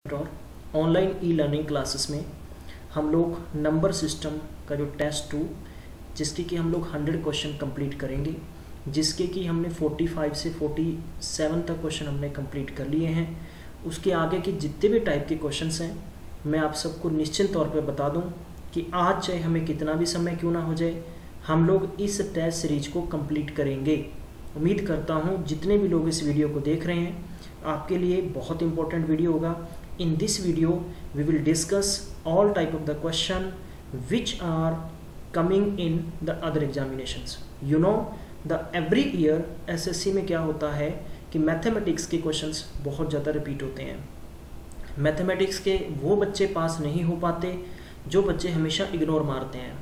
और online e learning classes में हम लोग नंबर सिस्टम का जो टेस्ट 2 जिसके कि हम लोग 100 क्वेश्चन कंप्लीट करेंगे, जिसके कि हमने 45 से 47 तक क्वेश्चन हमने कंप्लीट कर लिए हैं। उसके आगे के जितने भी टाइप के क्वेश्चंस हैं मैं आप सबको निश्चित तौर पे बता दूं कि आज चाहे हमें कितना भी समय क्यों ना हो जाए, हम लोग इस टेस्ट सीरीज को कंप्लीट करेंगे। उम्मीद करता हूं जितने भी लोग इस वीडियो को देख रहे हैं आपके लिए बहुत इंपॉर्टेंट वीडियो होगा। In this video, we will discuss all type of the question which are coming in the other examinations. You know, the every year SSC में क्या होता है कि मैथमेटिक्स के क्वेश्चंस बहुत ज़्यादा रिपीट होते हैं। मैथमेटिक्स के वो बच्चे पास नहीं हो पाते जो बच्चे हमेशा इग्नोर मारते हैं।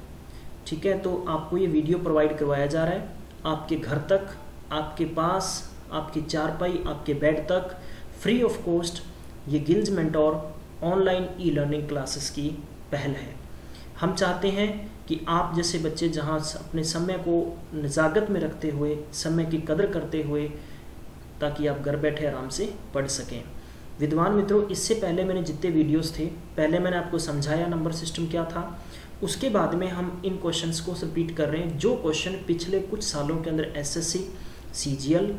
ठीक है, तो आपको ये वीडियो प्रोवाइड करवाया जा रहा है आपके घर तक, आपके पास, आपकी चारपाई, आपके बेड तक, फ्री ऑफ कॉस्ट। ये Gillz mentor online e learning classes की पहल है। हम चाहते हैं कि आप जैसे बच्चे जहां अपने समय को निजागत में रखते हुए, समय की कदर करते हुए, ताकि आप घर बैठे आराम से पढ़ सकें। विद्वान मित्रों, इससे पहले मैंने जितने वीडियोस थे, पहले मैंने आपको समझाया नंबर सिस्टम क्या था। उसके बाद में हम इन क्वेश्चंस को रिपीट कर रहे हैं जो क्वेश्चन पिछले कुछ सालों के अंदर SSC, CGL,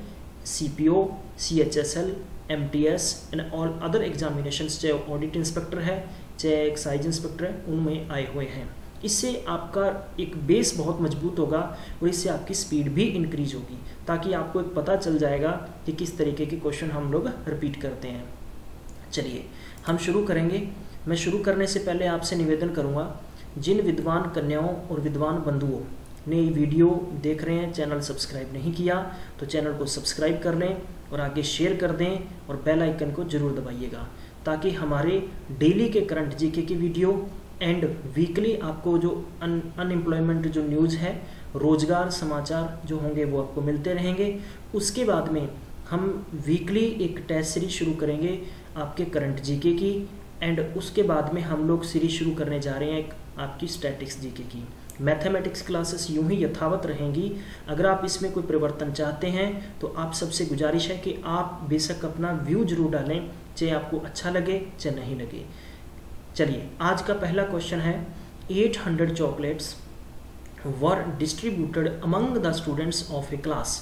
CPO, CHSL, MTS and all other examinations, चाहे ऑडिट इंस्पेक्टर है चाहे एक्साइज इंस्पेक्टर है, उनमें आए हुए हैं। इससे आपका एक बेस बहुत मजबूत होगा और इससे आपकी स्पीड भी इंक्रीज होगी, ताकि आपको एक पता चल जाएगा कि किस तरीके के क्वेश्चन हम लोग रिपीट करते हैं। चलिए हम शुरू करेंगे। मैं शुरू करने से पहले आपसे निवेदन करूँगा, जिन विद्वान कन्याओं और विद्वान बंधुओं ने ये वीडियो देख रहे हैं, चैनल सब्सक्राइब नहीं किया तो चैनल को सब्सक्राइब कर लें और आगे शेयर कर दें और बेल आइकन को जरूर दबाइएगा, ताकि हमारे डेली के करंट जीके की वीडियो एंड वीकली आपको जो अनएम्प्लॉयमेंट जो न्यूज़ है, रोजगार समाचार जो होंगे वो आपको मिलते रहेंगे। उसके बाद में हम वीकली एक टेस्ट सीरीज शुरू करेंगे आपके करंट जीके की, एंड उसके बाद में हम लोग सीरीज शुरू करने जा रहे हैं एक आपकी स्टैटिक्स जीके की। मैथमेटिक्स क्लासेस यूं ही यथावत रहेंगी। अगर आप इसमें कोई परिवर्तन चाहते हैं तो आप सबसे गुजारिश है कि आप बेशक अपना व्यू जरूर डालें, चाहे आपको अच्छा लगे चाहे नहीं लगे। चलिए आज का पहला क्वेश्चन है, 800 chocolates were distributed among the students of a class.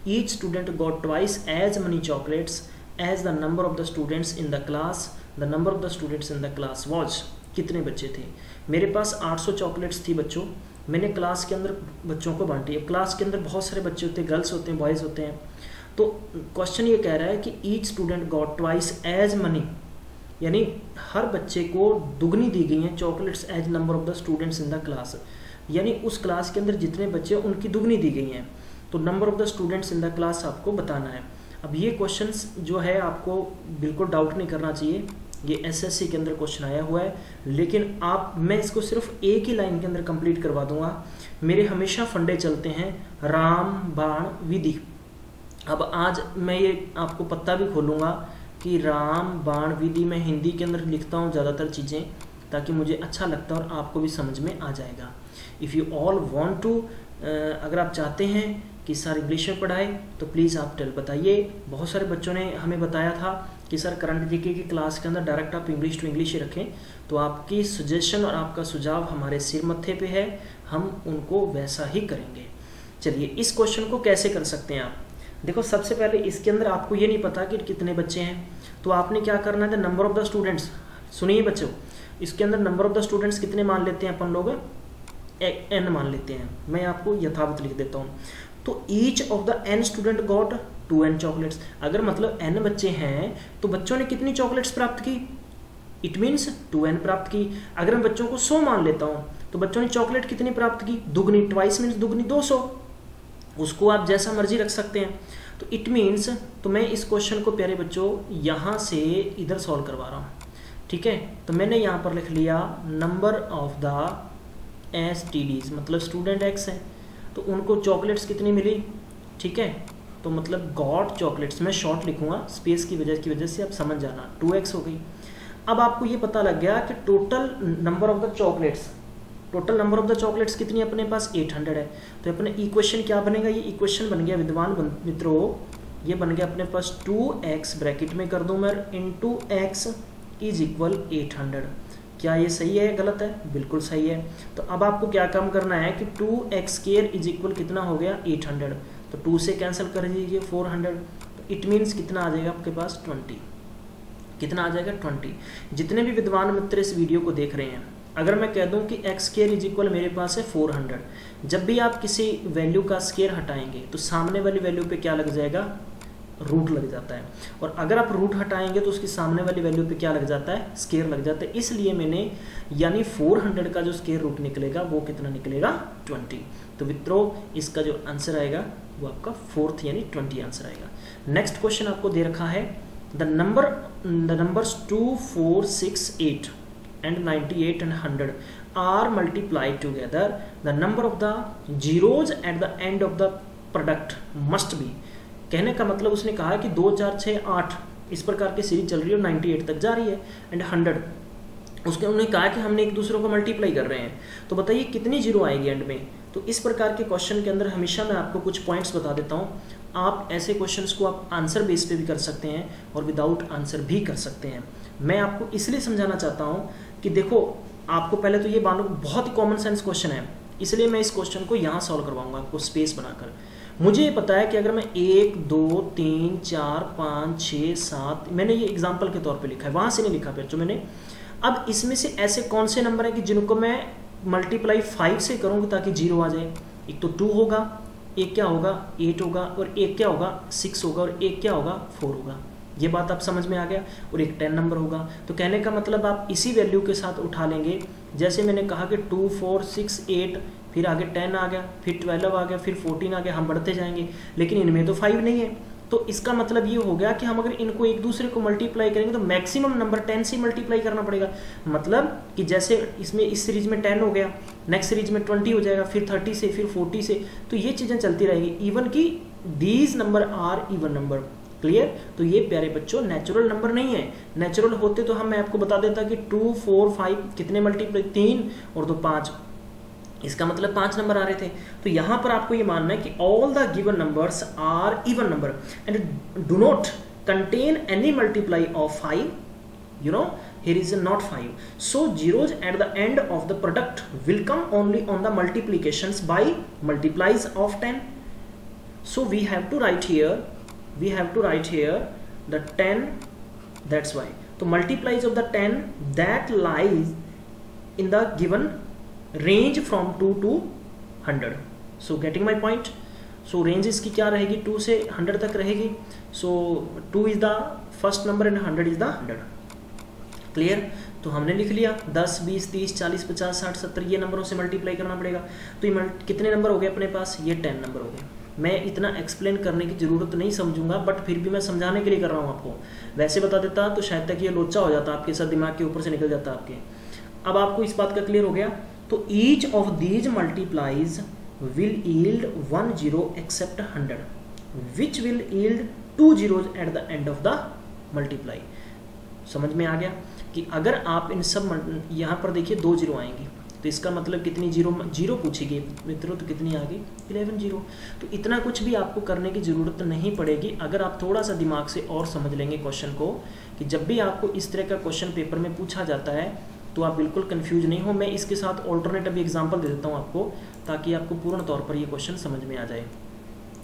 Each student got twice as many chocolates as the number of the students in the class. The number of the students in the class was. कितने बच्चे थे? मेरे पास 800 chocolates थी बच्चों। मैंने class के अंदर बच्चों को बांटी। अब क्लास के अंदर बहुत सारे बच्चे होते हैं, गर्ल्स होते हैं, बॉयज़ होते हैं। तो क्वेश्चन ये कह रहा है कि each student got twice as many, यानी हर बच्चे को दुगनी दी गई हैं chocolates as number of the students in the class, यानी उस क्लास के अंदर जितने बच्चे हैं उनकी दुगनी दी गई हैं। तो number of the students in the class आपको बताना है। अब ये क्वेश्चंस जो है आपको बिल्कुल डाउट नहीं करना चाहिए, ये एसएससी के अंदर क्वेश्चन आया हुआ है, लेकिन मैं इसको सिर्फ एक ही लाइन के अंदर कंप्लीट करवा दूंगा। मेरे हमेशा फंडे चलते हैं राम बाण विधि। अब आज मैं ये आपको पत्ता भी खोलूंगा कि राम बाण विधि मैं हिंदी के अंदर लिखता हूँ ज़्यादातर चीज़ें, ताकि मुझे अच्छा लगता है और आपको भी समझ में आ जाएगा। If you all want to, अगर आप चाहते हैं कि सर इंग्लिश में पढ़ाए तो प्लीज़ आप बताइए। बहुत सारे बच्चों ने हमें बताया था कि सर करंट जीके की क्लास के अंदर डायरेक्ट आप इंग्लिश टू इंग्लिश ही रखें, तो आपकी सजेशन और आपका सुझाव हमारे सिर मत्थे पे है, हम उनको वैसा ही करेंगे। चलिए इस क्वेश्चन को कैसे कर सकते हैं आप। देखो सबसे पहले इसके अंदर आपको ये नहीं पता कि कितने बच्चे हैं, तो आपने क्या करना है, नंबर ऑफ द स्टूडेंट्स। सुनिए बच्चों, इसके अंदर नंबर ऑफ द स्टूडेंट्स कितने मान लेते हैं अपन लोग, n मान लेते हैं। मैं आपको यथावत लिख देता हूँ। तो each of the n student got 2n chocolates. अगर मतलब n बच्चे हैं तो बच्चों ने कितनी चॉकलेट्स प्राप्त की, इट मीन्स 2n प्राप्त की। अगर मैं बच्चों को 100 मान लेता हूं तो बच्चों ने चॉकलेट कितनी प्राप्त की, दुगनी। ट्वाइस मीन्स दुगनी 200। उसको आप जैसा मर्जी रख सकते हैं। तो इट मीन्स, तो मैं इस क्वेश्चन को प्यारे बच्चों यहां से इधर सॉल्व करवा रहा हूं। ठीक है, तो मैंने यहां पर लिख लिया नंबर ऑफ द STDs, मतलब स्टूडेंट एक्स है, तो उनको चॉकलेट्स कितनी मिली। ठीक है, तो मतलब गॉट चॉकलेट्स, मैं शॉर्ट लिखूंगा स्पेस की वजह से, आप समझ जाना, 2x हो गई। अब आपको ये पता लग गया कि total number of the chocolates कितनी अपने पास, 800 है। तो अपने इक्वेशन क्या बनेगा, ये इक्वेशन बन गया विद्वान मित्रों, ये बन गया अपने पास 2x, ब्रैकेट में कर दूं मैं, इंटू एक्स इज इक्वल 800। क्या ये सही है गलत है? बिल्कुल सही है। तो अब आपको क्या काम करना है कि 2x² इज इक्वल कितना हो गया 800, तो 2 से कैंसिल कर दीजिए 400, तो इट मीन्स कितना आ जाएगा आपके पास 20। कितना आ जाएगा 20। जितने भी विद्वान मित्र इस वीडियो को देख रहे हैं, अगर मैं कह दूं कि x² इज इक्वल मेरे पास है 400, जब भी आप किसी वैल्यू का स्केयर हटाएंगे तो सामने वाली वैल्यू पे क्या लग जाएगा? रूट लग जाता है। और अगर आप रूट हटाएंगे तो उसकी सामने वाली वैल्यू पे क्या लग जाता है? स्केयर लग जाता है। इसलिए मैंने यानी 400 का जो स्केयर रूट निकलेगा वो कितना निकलेगा 20। तो मित्रों इसका जो आंसर आएगा वो आपका 4th यानी 20 आंसर आएगा। नेक्स्ट क्वेश्चन आपको दे रखा है the numbers 2, 4, 6, 8 and 98 and 100 are multiplied together. The number of the zeros at the end of the product must be। कहने का मतलब उसने कहा कि 2, 4, 6, 8 इस प्रकार की सीरीज चल रही है और 98 तक जा रही है एंड 100। उसके उन्होंने कहा कि हमने एक दूसरे को मल्टीप्लाई कर रहे हैं, तो बताइए कितनी जीरो आएगी एंड में। तो इस प्रकार के क्वेश्चन के अंदर हमेशा मैं आपको कुछ पॉइंट्स बता देता हूँ। आप ऐसे क्वेश्चंस को आप आंसर बेस पे भी कर सकते हैं और विदाउट आंसर भी कर सकते हैं। मैं आपको इसलिए समझाना चाहता हूँ कि देखो आपको पहले तो ये मानो बहुत ही कॉमन सेंस क्वेश्चन है, इसलिए मैं इस क्वेश्चन को यहाँ सॉल्व करवाऊंगा आपको स्पेस बनाकर। मुझे ये पता है कि अगर मैं 1, 2, 3, 4, 5, 6, 7 मैंने ये एग्जाम्पल के तौर पे लिखा है, वहाँ से नहीं लिखा बच्चों मैंने। अब इसमें से ऐसे कौन से नंबर है कि जिनको मैं मल्टीप्लाई 5 से करूँगा ताकि 0 आ जाए? एक तो 2 होगा, एक क्या होगा 8 होगा, और एक क्या होगा 6 होगा, और एक क्या होगा 4 होगा। ये बात आप समझ में आ गया। और एक 10 नंबर होगा। तो कहने का मतलब आप इसी वैल्यू के साथ उठा लेंगे। जैसे मैंने कहा कि 2, 4, 6, 8 फिर आगे 10 आ गया, फिर 12 आ गया, फिर 14 आ गया, हम बढ़ते जाएंगे। लेकिन इनमें तो 5 नहीं है, तो इसका मतलब ये हो गया कि हम अगर इनको एक दूसरे को मल्टीप्लाई करेंगे तो मैक्सिमम नंबर 10 से मल्टीप्लाई करना पड़ेगा। मतलब कि जैसे इसमें इस सीरीज में 10 हो गया, नेक्स्ट सीरीज में 20 हो जाएगा, फिर 30 से, फिर 40 से, तो ये चीज़ें चलती रहेगी। इवन की these numbers are even number. Clear? तो ये प्यारे बच्चों नेचुरल नंबर नहीं है। नेचुरल होते तो मैं आपको बता देता कि 2, 4, 5 कितने मल्टीप्लाई 3 और 2 5, इसका मतलब 5 नंबर आ रहे थे। तो यहां पर आपको ये मानना है कि all the given numbers are even number and do not contain any multiply of 5, you know, here is not 5. So zeros at the end of the product will come only on the multiplications by multiplies of 10. So we have to write here the 10, that's why. So multiplies of the 10 that lies in the given range from 2 to 100. So getting my point? So range इसकी क्या रहेगी? 2 से 100 तक रहेगी। So 2 is the first number and 100 is the 100. Clear? तो हमने लिख लिया 10, 20, 30, 40, 50, 60, 70 ये नंबरों से मल्टीप्लाई करना पड़ेगा। तो ये कितने नंबर हो गए अपने पास? ये 10 नंबर हो गए। मैं इतना एक्सप्लेन करने की ज़रूरत नहीं समझूंगा, बट फिर भी मैं समझाने के लिए कर रहा हूँ आपको। वैसे बता देता तो शायद तक ये लोचा हो जाता आपके साथ, दिमाग के ऊपर से निकल जाता आपके। अब आपको इस बात का क्लियर हो गया। तो each of these multiplies will yield 1 0 except 100 which will yield 2 zeros at the end of the multiply. समझ में आ गया कि अगर आप इन सब यहाँ पर देखिए 2 जीरो आएंगी, तो इसका मतलब कितनी जीरो पूछेगी मित्रों? तो कितनी आ गई 11 जीरो। तो इतना कुछ भी आपको करने की ज़रूरत नहीं पड़ेगी अगर आप थोड़ा सा दिमाग से और समझ लेंगे क्वेश्चन को, कि जब भी आपको इस तरह का क्वेश्चन पेपर में पूछा जाता है तो आप बिल्कुल कंफ्यूज नहीं हो। मैं इसके साथ ऑल्टरनेटिव एग्जाम्पल दे देता हूँ आपको, ताकि आपको पूर्ण तौर पर ये क्वेश्चन समझ में आ जाए।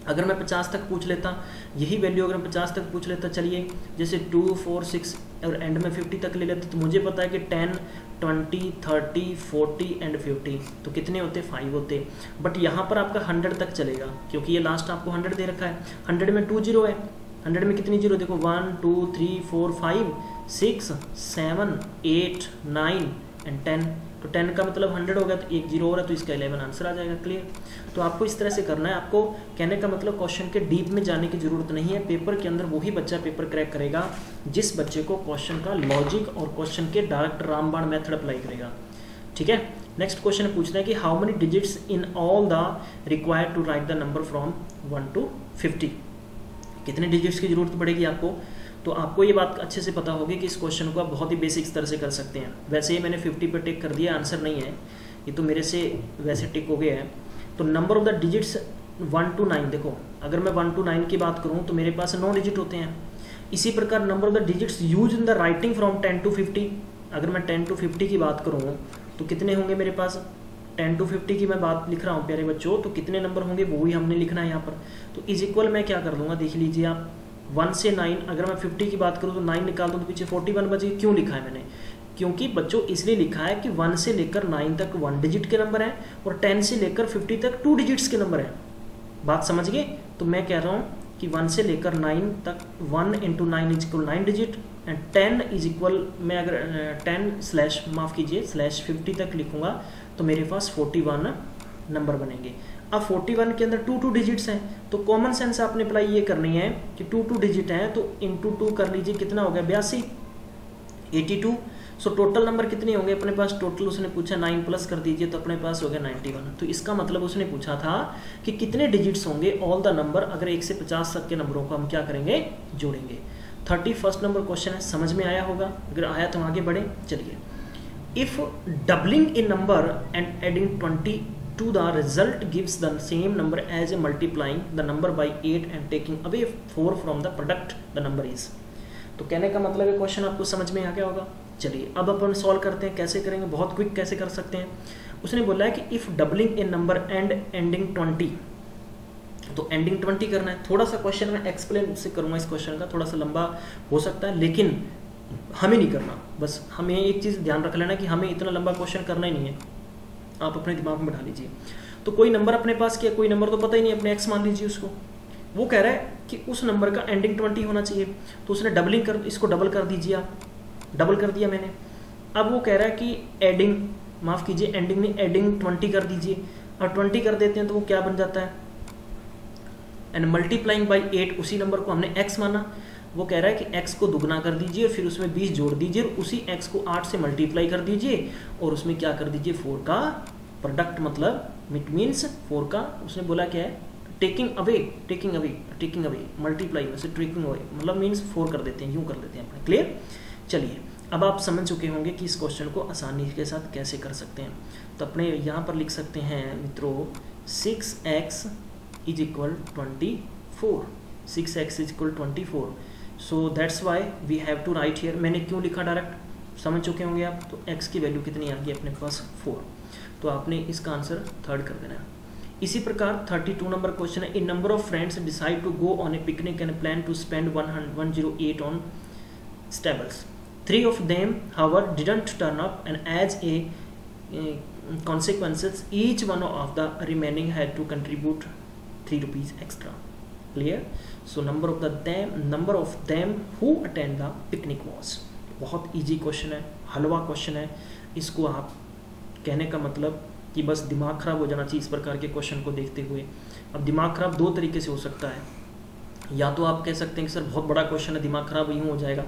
अगर मैं 50 तक पूछ लेता, यही वैल्यू अगर 50 तक पूछ लेता, चलिए जैसे 2, 4, 6 और एंड में 50 तक ले लेते, तो मुझे पता है कि 10, 20, 30, 40 एंड 50 तो कितने होते? 5 होते। बट यहाँ पर आपका 100 तक चलेगा, क्योंकि ये लास्ट आपको 100 दे रखा है। 100 में 2 जीरो है, 100 में कितनी जीरो? देखो 1, 2, 3, 4, 5, 6, 7, 8, 9 एंड 10। तो 10 का मतलब 100 हो गया, तो 1 जीरो हो रहा है, तो इसका 11 आंसर आ जाएगा। क्लियर? तो आपको इस तरह से करना है। आपको कहने का मतलब क्वेश्चन के डीप में जाने की जरूरत नहीं है। पेपर के अंदर वही बच्चा पेपर क्रैक करेगा जिस बच्चे को क्वेश्चन का लॉजिक और क्वेश्चन के डायरेक्ट रामबाण मेथड अप्लाई करेगा। ठीक है? नेक्स्ट क्वेश्चन पूछना है कि how many digits in all the required to write the number from 1 to 50। कितने डिजिट्स की जरूरत पड़ेगी आपको? तो आपको ये बात अच्छे से पता होगी कि इस क्वेश्चन को आप बहुत ही बेसिक स्तर से कर सकते हैं। वैसे ही मैंने 50 पे टिक कर दिया, आंसर नहीं है ये, तो मेरे से वैसे टिक हो गया है। तो number of the digits 1 to 9, देखो अगर मैं 1 to 9 की बात करूं तो मेरे पास 9 डिजिट होते हैं। इसी प्रकार number of the digits use in the writing from 10 to 50, अगर मैं 10 to 50 की बात करूँ तो कितने होंगे मेरे पास, 10 to 50 की मैं बात लिख रहा हूँ प्यारे बच्चों, तो कितने नंबर होंगे वो ही हमने लिखना है यहाँ पर। तो इज इक्वल मैं क्या कर दूंगा, देख लीजिए आप, 1 से 9, अगर मैं 50 की बात करूँ तो 9 निकाल दूँ तो पीछे 41 बचे। क्यों लिखा है मैंने, क्योंकि बच्चों इसलिए लिखा है कि 1 से लेकर 9 तक 1 डिजिट के नंबर हैं और 10 से लेकर 50 तक 2 डिजिट्स के नंबर हैं। बात समझ गए। तो मैं कह रहा हूँ कि 1 से लेकर 9 तक 1 × 9 is equal 9 digit and 10 is equal, मैं अगर 10 माफ़ कीजिए /50 तक लिखूंगा तो मेरे पास 41 नंबर बनेंगे। अब 41 के अंदर 2 डिजिट्स हैं, तो कॉमन सेंस आपने अप्लाई ये करनी है कि 2 डिजिट हैं तो इंटू 2 कर लीजिए, कितना हो गया 82, 82। सो टोटल नंबर कितने होंगे अपने पास, टोटल उसने पूछा 9 प्लस कर दीजिए तो अपने पास हो गया 91। तो इसका मतलब उसने पूछा था कि कितने डिजिट्स होंगे ऑल द नंबर, अगर 1 से 50 तक के नंबरों को हम क्या करेंगे, जोड़ेंगे। 31 नंबर क्वेश्चन है, समझ में आया होगा, अगर आया तो आगे बढ़े। चलिए, if doubling in number and adding 20 to the result gives the same number as multiplying the number by 8 and taking away 4 from the product, the number is। तो कहने का मतलब है क्वेश्चन आपको समझ में आ गया होगा। चलिए अब अपन सॉल्व करते हैं, कैसे करेंगे, बहुत क्विक कैसे कर सकते हैं। उसने बोला है कि if doubling in number and ending 20, तो एंडिंग 20 करना है। थोड़ा सा क्वेश्चन मैं एक्सप्लेन से करूंगा, इस क्वेश्चन का थोड़ा सा लंबा हो सकता है लेकिन हमें नहीं करना, बस हमें एक चीज़ ध्यान रख लेना कि हमें इतना लंबा क्वेश्चन करना ही नहीं है, आप अपने दिमाग में बैठा लीजिए। तो कोई नंबर अपने पास किया, कोई नंबर तो पता ही नहीं, अपने एक्स मान लीजिए उसको, वो कह रहा है कि उस नंबर का एंडिंग 20 होना चाहिए, तो उसने डबलिंग कर, इसको डबल कर दीजिए आप, डबल कर दिया मैंने। अब वो कह रहा है कि एडिंग, माफ़ कीजिए एंडिंग नहीं, एडिंग 20 कर दीजिए, और 20 कर देते हैं तो वो क्या बन जाता है, एंड मल्टीप्लाइंग बाई 8, उसी नंबर को हमने x माना। वो कह रहा है कि x को दुगना कर दीजिए और फिर उसमें 20 जोड़ दीजिए और उसी x को 8 से मल्टीप्लाई कर दीजिए और उसमें क्या कर दीजिए, 4 का प्रोडक्ट, मतलब इट मीन्स 4 का, उसने बोला क्या है, टेकिंग अवे मल्टीप्लाई में से टेकिंग अवे, मतलब मीन्स 4 कर देते हैं, यूँ कर देते हैं अपने। क्लियर। चलिए अब आप समझ चुके होंगे कि इस क्वेश्चन को आसानी के साथ कैसे कर सकते हैं। तो अपने यहाँ पर लिख सकते हैं मित्रों 6x is equal 24, 6x is equal 24। So that's why we have to write here. मैंने क्यों लिखा डायरेक्ट, समझ चुके होंगे आप। तो x की वैल्यू कितनी आ गई अपने पास 4, तो आपने इसका आंसर 3rd कर देना है। इसी प्रकार 32 नंबर क्वेश्चन है, in number of friends decide to go on a picnic and plan to spend 108 on eatables. 3 of them however didn't turn up and as a consequences each one of the remaining had to contribute 3 rupees extra। Clear? So number of them who attend the picnic was। बहुत easy question है, हलवा question है। इसको आप कहने का मतलब कि बस दिमाग खराब हो जाना चाहिए इस प्रकार के क्वेश्चन को देखते हुए। अब दिमाग खराब 2 तरीके से हो सकता है, या तो आप कह सकते हैं कि सर बहुत बड़ा क्वेश्चन है, दिमाग खराब यूँ हो जाएगा।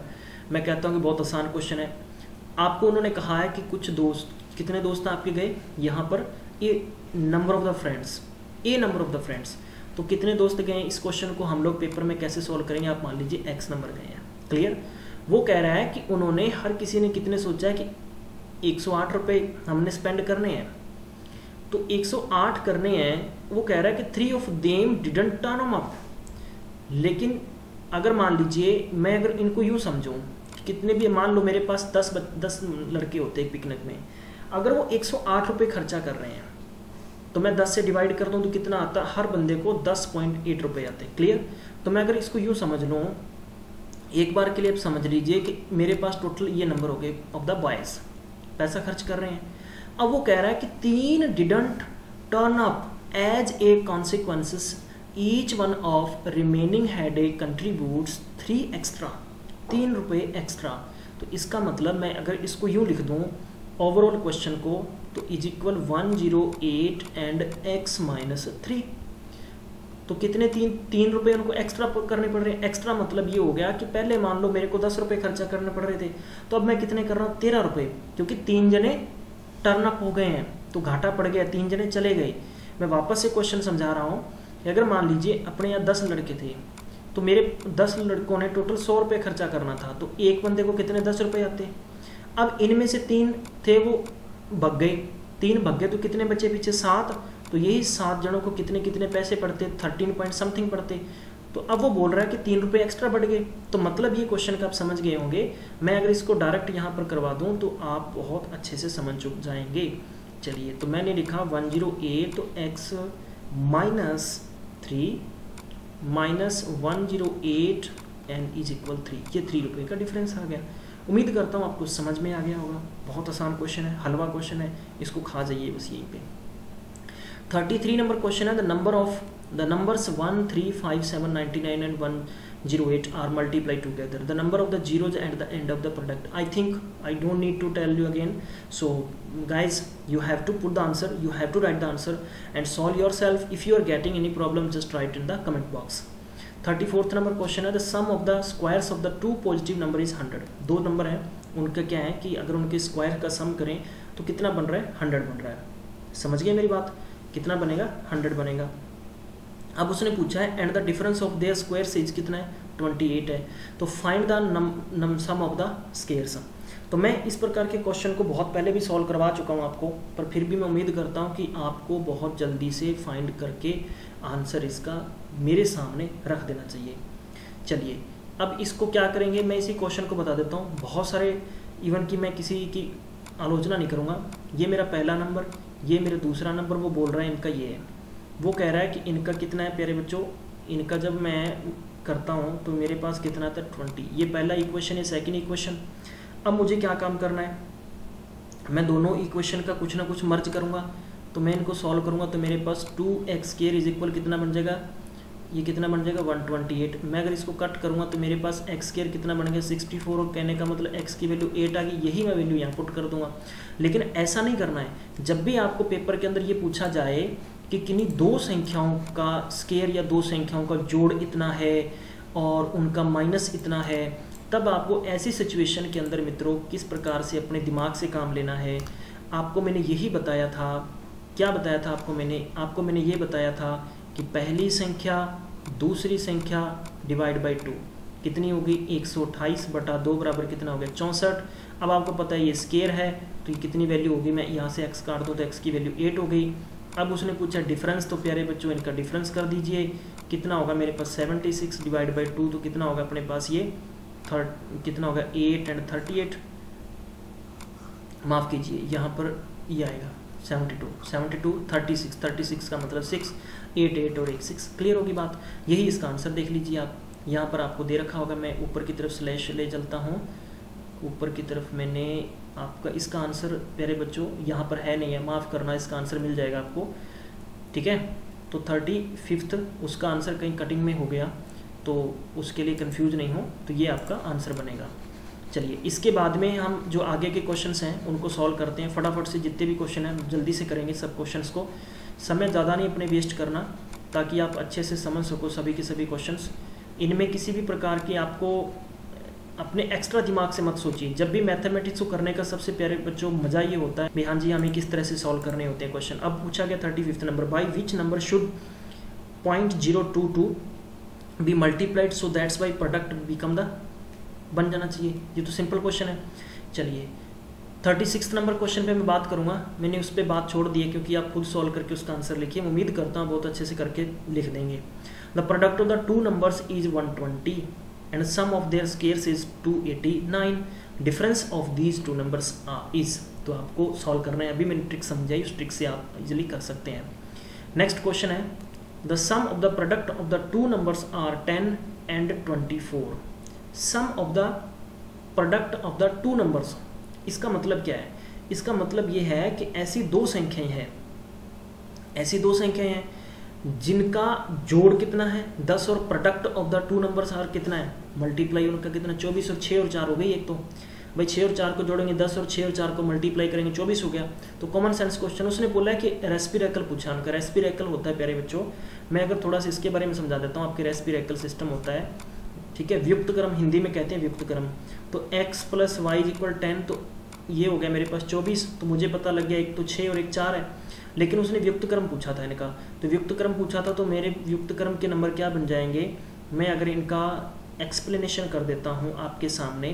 मैं कहता हूँ कि बहुत आसान क्वेश्चन है। आपको उन्होंने कहा है कि कुछ दोस्त, कितने दोस्त आपके गए यहाँ पर, ए नंबर ऑफ द फ्रेंड्स, तो कितने दोस्त गए, इस क्वेश्चन को हम लोग पेपर में कैसे सॉल्व करेंगे। आप मान लीजिए x नंबर गए हैं। क्लियर। वो कह रहा है कि उन्होंने, हर किसी ने कितने सोचा है कि 108 रुपये हमने स्पेंड करने हैं, तो 108 करने हैं। वो कह रहा है कि 3 of them didn't turn up। लेकिन अगर मान लीजिए मैं अगर इनको यूँ समझूँ, कितने भी, मान लो मेरे पास 10 लड़के होते हैं पिकनिक में, अगर वो 108 रुपये खर्चा कर रहे हैं तो मैं 10 से डिवाइड कर दूँ तो कितना आता है, हर बंदे को 10.8 रुपये आते हैं। क्लियर। तो मैं अगर इसको यूँ समझ लूँ, एक बार के लिए आप समझ लीजिए कि मेरे पास टोटल ये नंबर हो गए ऑफ द बॉयज़ पैसा खर्च कर रहे हैं। अब वो कह रहा है कि 3 didn't turn up as a consequences each one of remaining had a contributes 3 extra, 3 रुपये एक्स्ट्रा। तो इसका मतलब मैं अगर इसको यूँ लिख दूँ ओवरऑल क्वेश्चन को, तो is equal 108 and x minus 3। तो कितने 3 रुपये उनको एक्स्ट्रा करने पड़ रहे हैं। एक्स्ट्रा मतलब ये हो गया कि पहले मान लो मेरे को 10 रुपये खर्चा करने पड़ रहे थे, तो अब मैं कितने कर रहा हूँ, 13 रुपये, क्योंकि 3 जने टर्न अप हो गए हैं तो घाटा पड़ गया, 3 जने चले गए। मैं वापस से क्वेश्चन समझा रहा हूँ। अगर मान लीजिए अपने यहाँ 10 लड़के थे, तो मेरे 10 लड़कों ने टोटल 100 रुपये खर्चा करना था, तो एक बंदे को कितने 10 रुपये आते। अब इनमें से 3 थे वो भग गए, 3 भग गए, तो कितने बचे पीछे 7। तो यही 7 जनों को कितने पैसे पड़ते, 13 पॉइंट समथिंग पड़ते। तो अब वो बोल रहा है कि 3 रुपये एक्स्ट्रा बढ़ गए। तो मतलब ये क्वेश्चन का आप समझ गए होंगे। मैं अगर इसको डायरेक्ट यहाँ पर करवा दूँ तो आप बहुत अच्छे से समझ जाएंगे। चलिए, तो मैंने लिखा 10A तो x -3 - 108 n इज इक्वल 3, ये 3 रुपये का डिफरेंस आ गया। उम्मीद करता हूँ आपको समझ में आ गया होगा। बहुत आसान क्वेश्चन है, हलवा क्वेश्चन है, इसको खा जाइए बस यहीं पे। 33 नंबर क्वेश्चन है, the numbers 1, 3, 5, 7, 99 and 108 are multiplied together. The number of the zeros at the end of the product. I think I don't need to tell you again. So guys, you have to put the answer, you have to write the answer and solve yourself. If you are getting any problem, just write in the comment box. 34th number question है, the sum of the squares of the two positive number is 100. दो number हैं, उनका क्या है कि अगर उनके square का सम करें तो कितना बन रहा है, 100 बन रहा है। समझ गए मेरी बात, कितना बनेगा, 100 बनेगा। अब उसने पूछा है and the difference of their square is कितना है, 28 है। तो find the sum of the squares. तो मैं इस प्रकार के क्वेश्चन को बहुत पहले भी सॉल्व करवा चुका हूँ आपको, पर फिर भी मैं उम्मीद करता हूँ कि आपको बहुत जल्दी से फाइंड करके आंसर इसका मेरे सामने रख देना चाहिए। चलिए, अब इसको क्या करेंगे, मैं इसी क्वेश्चन को बता देता हूँ। बहुत सारे इवन कि मैं किसी की आलोचना नहीं करूँगा। ये मेरा पहला नंबर, ये मेरा दूसरा नंबर, वो बोल रहा है इनका ये है, वो कह रहा है कि इनका कितना है प्यारे बच्चों, इनका जब मैं करता हूँ तो मेरे पास कितना था, 20। ये पहला इक्वेशन है, सेकंड इक्वेशन। अब मुझे क्या काम करना है, मैं दोनों इक्वेशन का कुछ ना कुछ मर्ज करूँगा। तो मैं इनको सॉल्व करूँगा तो मेरे पास 2x² इज इक्वल कितना बन जाएगा, ये कितना बन जाएगा, 128। मैं अगर इसको कट करूँगा तो मेरे पास x² कितना बन गया, 64। और कहने का मतलब x की वैल्यू 8 आ गई, यही मैं वैल्यू यहाँ पुट कर दूंगा। लेकिन ऐसा नहीं करना है। जब भी आपको पेपर के अंदर ये पूछा जाए कि किन्हीं दो संख्याओं का स्क्वायर या दो संख्याओं का जोड़ इतना है और उनका माइनस इतना है, तब आपको ऐसी सिचुएशन के अंदर मित्रों किस प्रकार से अपने दिमाग से काम लेना है। आपको मैंने यही बताया था, क्या बताया था आपको मैंने ये बताया था कि पहली संख्या दूसरी संख्या डिवाइड बाई 2 कितनी होगी, 128/2 बराबर कितना हो गया, 64। अब आपको पता है ये स्क्वायर है तो ये कितनी वैल्यू होगी, मैं यहाँ से x काट दूँ तो x की वैल्यू 8 हो गई। अब उसने पूछा डिफरेंस, तो प्यारे बच्चों इनका डिफरेंस कर दीजिए, कितना होगा मेरे पास 76 डिवाइड बाई 2, तो कितना होगा अपने पास ये कितना होगा 8 एंड 38, माफ़ कीजिए यहाँ पर ये आएगा 72 36 का मतलब 6, 8 और 1 6। क्लियर होगी बात, यही इसका आंसर देख लीजिए आप। यहाँ पर आपको दे रखा होगा, मैं ऊपर की तरफ स्लैश ले चलता हूँ, ऊपर की तरफ मैंने आपका इसका आंसर प्यारे बच्चों यहाँ पर है नहीं है, माफ़ करना, इसका आंसर मिल जाएगा आपको, ठीक है। तो 35 उसका आंसर कहीं कटिंग में हो गया, तो उसके लिए कंफ्यूज नहीं हो, तो ये आपका आंसर बनेगा। चलिए, इसके बाद में हम जो आगे के क्वेश्चंस हैं उनको सॉल्व करते हैं फटाफट से। जितने भी क्वेश्चन हैं जल्दी से करेंगे सब क्वेश्चंस को, समय ज़्यादा नहीं अपने वेस्ट करना, ताकि आप अच्छे से समझ सको सभी के सभी क्वेश्चंस। इनमें किसी भी प्रकार की आपको अपने एक्स्ट्रा दिमाग से मत सोचिए। जब भी मैथमेटिक्स को करने का सबसे प्यारे बच्चों मज़ा ये होता है, हाँ जी हमें किस तरह से सॉल्व करने होते हैं क्वेश्चन। अब पूछा गया 35 number, by which number should 0.022 be multiplied so that's by product become the, बन जाना चाहिए। ये तो सिंपल क्वेश्चन है। चलिए 36 नंबर क्वेश्चन पे मैं बात करूँगा, मैंने उस पर बात छोड़ दी है क्योंकि आप खुद सॉल्व करके उसका आंसर लिखिए। मैं उम्मीद करता हूँ बहुत अच्छे से करके लिख देंगे। The product of the two numbers is 120 and sum of their squares is 289. difference of these two numbers is, तो आपको सॉल्व करना है। अभी मैंने ट्रिक समझाई, उस ट्रिक से आप इजीली कर सकते हैं। नेक्स्ट क्वेश्चन है, the sum of the product of the two numbers are 10 and 24. Sum of the product of the two numbers, इसका मतलब क्या है, इसका मतलब ये है कि ऐसी दो संख्याएं हैं जिनका जोड़ कितना है 10 और product of the two numbers are कितना है, मल्टीप्लाई उनका कितना 24 और 6 और 4 हो गई। एक तो भाई 6 और 4 को जोड़ेंगे 10 और 6 और 4 को मल्टीप्लाई करेंगे 24 हो गया। तो कॉमन सेंस क्वेश्चन, उसने बोला है कि रेस्पिरेकल पूछा उनका। रेस्पिरेकल होता है प्यारे बच्चों, मैं अगर थोड़ा सा इसके बारे में समझा देता हूँ। आपके रेस्पिरेकल सिस्टम होता है, ठीक है, व्युक्त क्रम हिंदी में कहते हैं व्युक्त क्रम। तो x + y = 10, तो ये हो गया मेरे पास 24। तो मुझे पता लग गया एक तो 6 और एक 4 है, लेकिन उसने व्युक्त क्रम पूछा था इनका। तो व्युक्त क्रम पूछा था तो मेरे व्युक्त क्रम के नंबर क्या बन जाएंगे, मैं अगर इनका एक्सप्लेनेशन कर देता हूँ आपके सामने,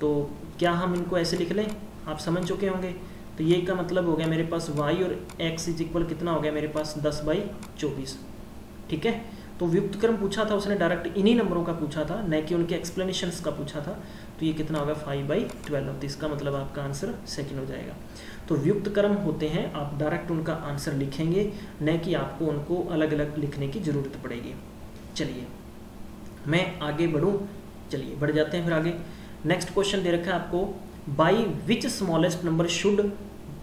तो क्या हम इनको ऐसे लिख लें, आप समझ चुके होंगे। तो ये का मतलब हो गया मेरे पास y और x इज इक्वल कितना हो गया मेरे पास 10/24, ठीक है। तो व्युक्त क्रम पूछा था उसने डायरेक्ट इन्हीं नंबरों का पूछा था, न कि उनके एक्सप्लेनेशंस का पूछा था। तो ये कितना होगा 5/12, तो इसका मतलब आपका आंसर सेकंड हो जाएगा। तो व्युक्त क्रम होते हैं, आप डायरेक्ट उनका आंसर लिखेंगे, न कि आपको उनको अलग अलग लिखने की ज़रूरत पड़ेगी। चलिए मैं आगे बढ़ूँ, चलिए बढ़ जाते हैं फिर आगे। नेक्स्ट क्वेश्चन दे रखा है आपको, by which smallest number should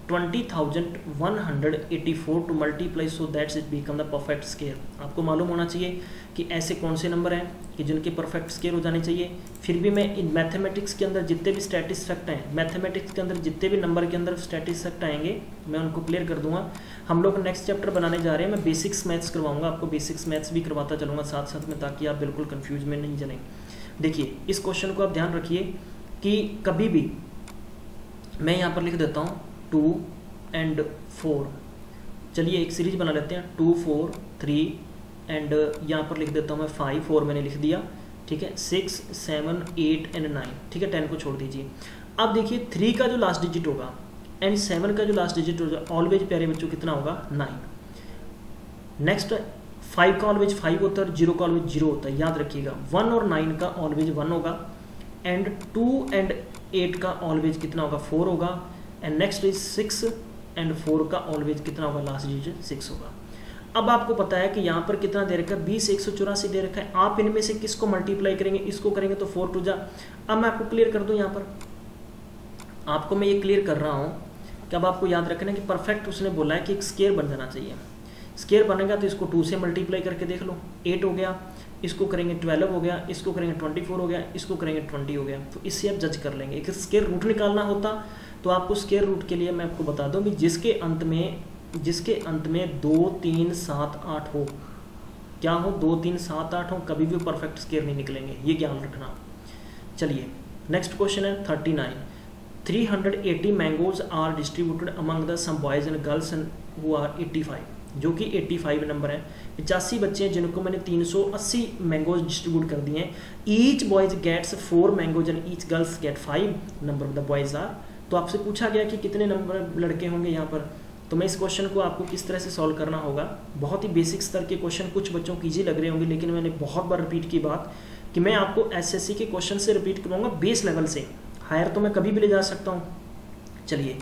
20,184 to multiply so that's it become the perfect square. आपको मालूम होना चाहिए कि ऐसे कौन से नंबर हैं कि जिनके परफेक्ट स्केयर हो जाने चाहिए। फिर भी मैं इन मैथमेटिक्स के अंदर जितने भी स्टैटिस्टिक्स फैक्ट हैं, मैथमेटिक्स के अंदर जितने भी नंबर के अंदर स्टैटिस्टिक्स फैक्ट आएंगे मैं उनको क्लियर कर दूंगा। हम लोग नेक्स्ट चैप्टर बनाने जा रहे हैं, मैं बेसिक्स मैथ्स करवाऊंगा आपको, बेसिक्स मैथ्स भी करवाता चलूँगा साथ साथ में, ताकि आप बिल्कुल कन्फ्यूज में नहीं चलें। देखिए इस क्वेश्चन को आप ध्यान रखिए कि कभी भी मैं यहाँ पर लिख देता हूँ 2 and 4। चलिए एक सीरीज बना लेते हैं 2 4 3 एंड यहाँ पर लिख देता हूँ मैं 5 4 मैंने लिख दिया, ठीक है, 6 7 8 एंड 9, ठीक है, 10 को छोड़ दीजिए। अब देखिए 3 का जो लास्ट डिजिट होगा एंड 7 का जो लास्ट डिजिट होगा ऑलवेज प्यारे बच्चों कितना होगा 9। नेक्स्ट 5 का ऑलवेज 5 होता है और 0 का ऑलवेज 0 होता है, याद रखिएगा। 1 और 9 का ऑलवेज 1 होगा एंड 2 एंड 8 का ऑलवेज कितना होगा 4 होगा एंड नेक्स्ट इज 6 एंड 4 का ऑलवेज कितना होगा लास्ट डिजिट 6 होगा। अब आपको पता है कि यहाँ पर कितना दे रखा है 20 184 दे रखा है, आप इनमें से किसको मल्टीप्लाई करेंगे, इसको करेंगे तो 4 2 जा। अब मैं आपको क्लियर कर दूँ, यहाँ पर आपको मैं ये क्लियर कर रहा हूँ कि अब आपको याद रखना कि परफेक्ट उसने बोला है कि एक स्केयर बन जाना चाहिए। स्केयर बनेगा तो इसको 2 से मल्टीप्लाई करके देख लो, 8 हो गया, इसको करेंगे 12 हो गया, इसको करेंगे 24 हो गया, इसको करेंगे 20 हो गया। तो इससे आप जज कर लेंगे। एक स्केयर रूट निकालना होता तो आपको स्केयर रूट के लिए मैं आपको बता दूं भी जिसके अंत में 2 3 7 8 हो, क्या हो 2 3 7 8 हो, कभी भी परफेक्ट स्केयर नहीं निकलेंगे, ये ज्ञान रखना। चलिए नेक्स्ट क्वेश्चन है 39। 380 mangoes are distributed among the some boys and girls who are 85, जो कि 85 नंबर है। 85 बच्चे हैं जिनको मैंने 380 मैंगोज डिस्ट्रीब्यूट कर दिए हैं। Each boys gets 4 mangoes and each girls get 5 number of the boys are. तो आपसे पूछा गया कि कितने नंबर लड़के होंगे यहाँ पर, तो मैं इस क्वेश्चन को आपको किस तरह से सॉल्व करना होगा। बहुत ही बेसिक स्तर के क्वेश्चन, कुछ बच्चों को ईजी लग रहे होंगे, लेकिन मैंने बहुत बार रिपीट की बात कि मैं आपको एसएससी के क्वेश्चन से रिपीट करवाऊंगा बेस लेवल से, हायर तो मैं कभी भी ले जा सकता हूँ। चलिए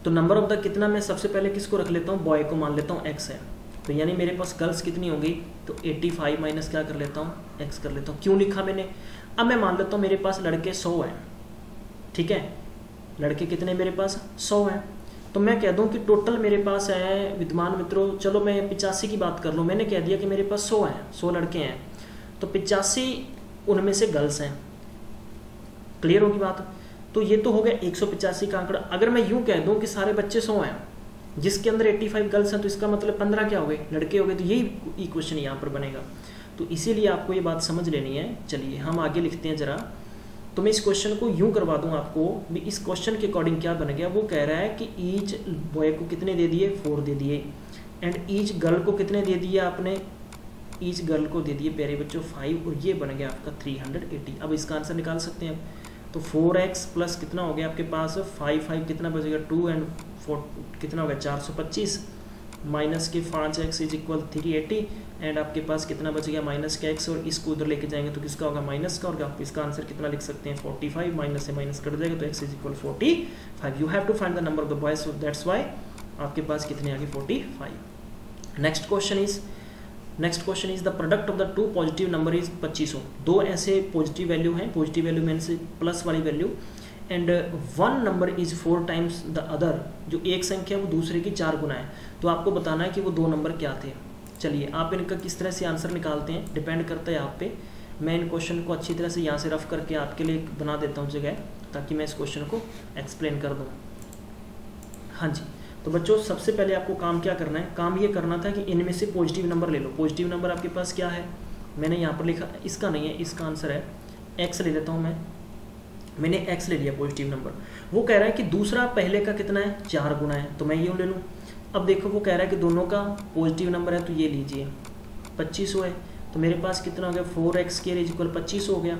तो नंबर ऑफ द कितना, मैं सबसे पहले किसको रख लेता हूँ, बॉय को मान लेता हूँ x है, तो यानी मेरे पास गर्ल्स कितनी होंगी, तो 85 माइनस क्या कर लेता हूँ x कर लेता हूँ। क्यों लिखा मैंने, अब मैं मान लेता हूँ मेरे पास लड़के 100 हैं, ठीक है, लड़के कितने मेरे पास 100 हैं। तो मैं कह दूं कि टोटल मेरे पास है विद्वान मित्रों, चलो मैं 85 की बात कर लूँ, मैंने कह दिया कि मेरे पास 100 हैं, 100 लड़के हैं, तो 85 उनमें से गर्ल्स हैं। क्लियर होगी बात। तो ये तो हो गया 185 का आंकड़ा। अगर मैं यूं कह दूं कि सारे बच्चे 100 हैं जिसके अंदर 85 गर्ल्स हैं, तो इसका मतलब 15 क्या हो गए, लड़के हो गए। तो यही इक्वेशन यहाँ पर बनेगा, तो इसीलिए आपको ये बात समझ लेनी है। चलिए हम आगे लिखते हैं जरा। तो मैं इस क्वेश्चन को यूं करवा दूं आपको भी, इस क्वेश्चन के अकॉर्डिंग क्या बन गया, वो कह रहा है कि ईच बॉय को कितने दे दिए, 4 दे दिए, एंड ईच गर्ल को कितने दे दिए आपने, ईच गर्ल को दे दिए प्यारे बच्चों 5, और ये बन गया आपका 380। अब इसका आंसर निकाल सकते हैं आप। तो 4x प्लस कितना हो गया आपके पास 5 कितना बचेगा 2 एंड 4 कितना हो गया 425, माइनस के 5x इज इक्वल 380 एंड आपके पास कितना बच गया माइनस का x, और इसको उधर लेके जाएंगे तो किसका होगा माइनस का होगा। इसका आंसर कितना लिख सकते हैं 45, माइनस से माइनस कट जाएगा तो x is equal 45। You have to find the number of the boys, so that's why आपके पास कितने आ गए 45। Next question is the product of the 2 positive number is 2500। 2 ऐसे पॉजिटिव वैल्यू हैं, पॉजिटिव वैल्यू में से प्लस वाली value, and 1 number is 4 times the other, जो एक संख्या वो दूसरे की 4 गुना है। तो आपको बताना है कि वो 2 नंबर क्या थे। चलिए आप इनका किस तरह से आंसर निकालते हैं डिपेंड करता है आप पे। मैं इन क्वेश्चन को अच्छी तरह से यहाँ से रफ करके आपके लिए बना देता हूँ जगह, ताकि मैं इस क्वेश्चन को एक्सप्लेन कर दूँ। हाँ जी, तो बच्चों सबसे पहले आपको काम क्या करना है, काम ये करना था कि इनमें से पॉजिटिव नंबर ले लो। पॉजिटिव नंबर आपके पास क्या है, मैंने यहाँ पर लिखा, इसका नहीं है, इसका आंसर है x ले लेता हूँ मैंने x ले लिया पॉजिटिव नंबर। वो कह रहा है कि दूसरा पहले का कितना है 4 गुना है, तो मैं ये ले लूँ। अब देखो वो कह रहा है कि दोनों का पॉजिटिव नंबर है, तो ये लीजिए 2500 है, तो मेरे पास कितना हो गया 4x² इज इक्वल 2500 हो गया।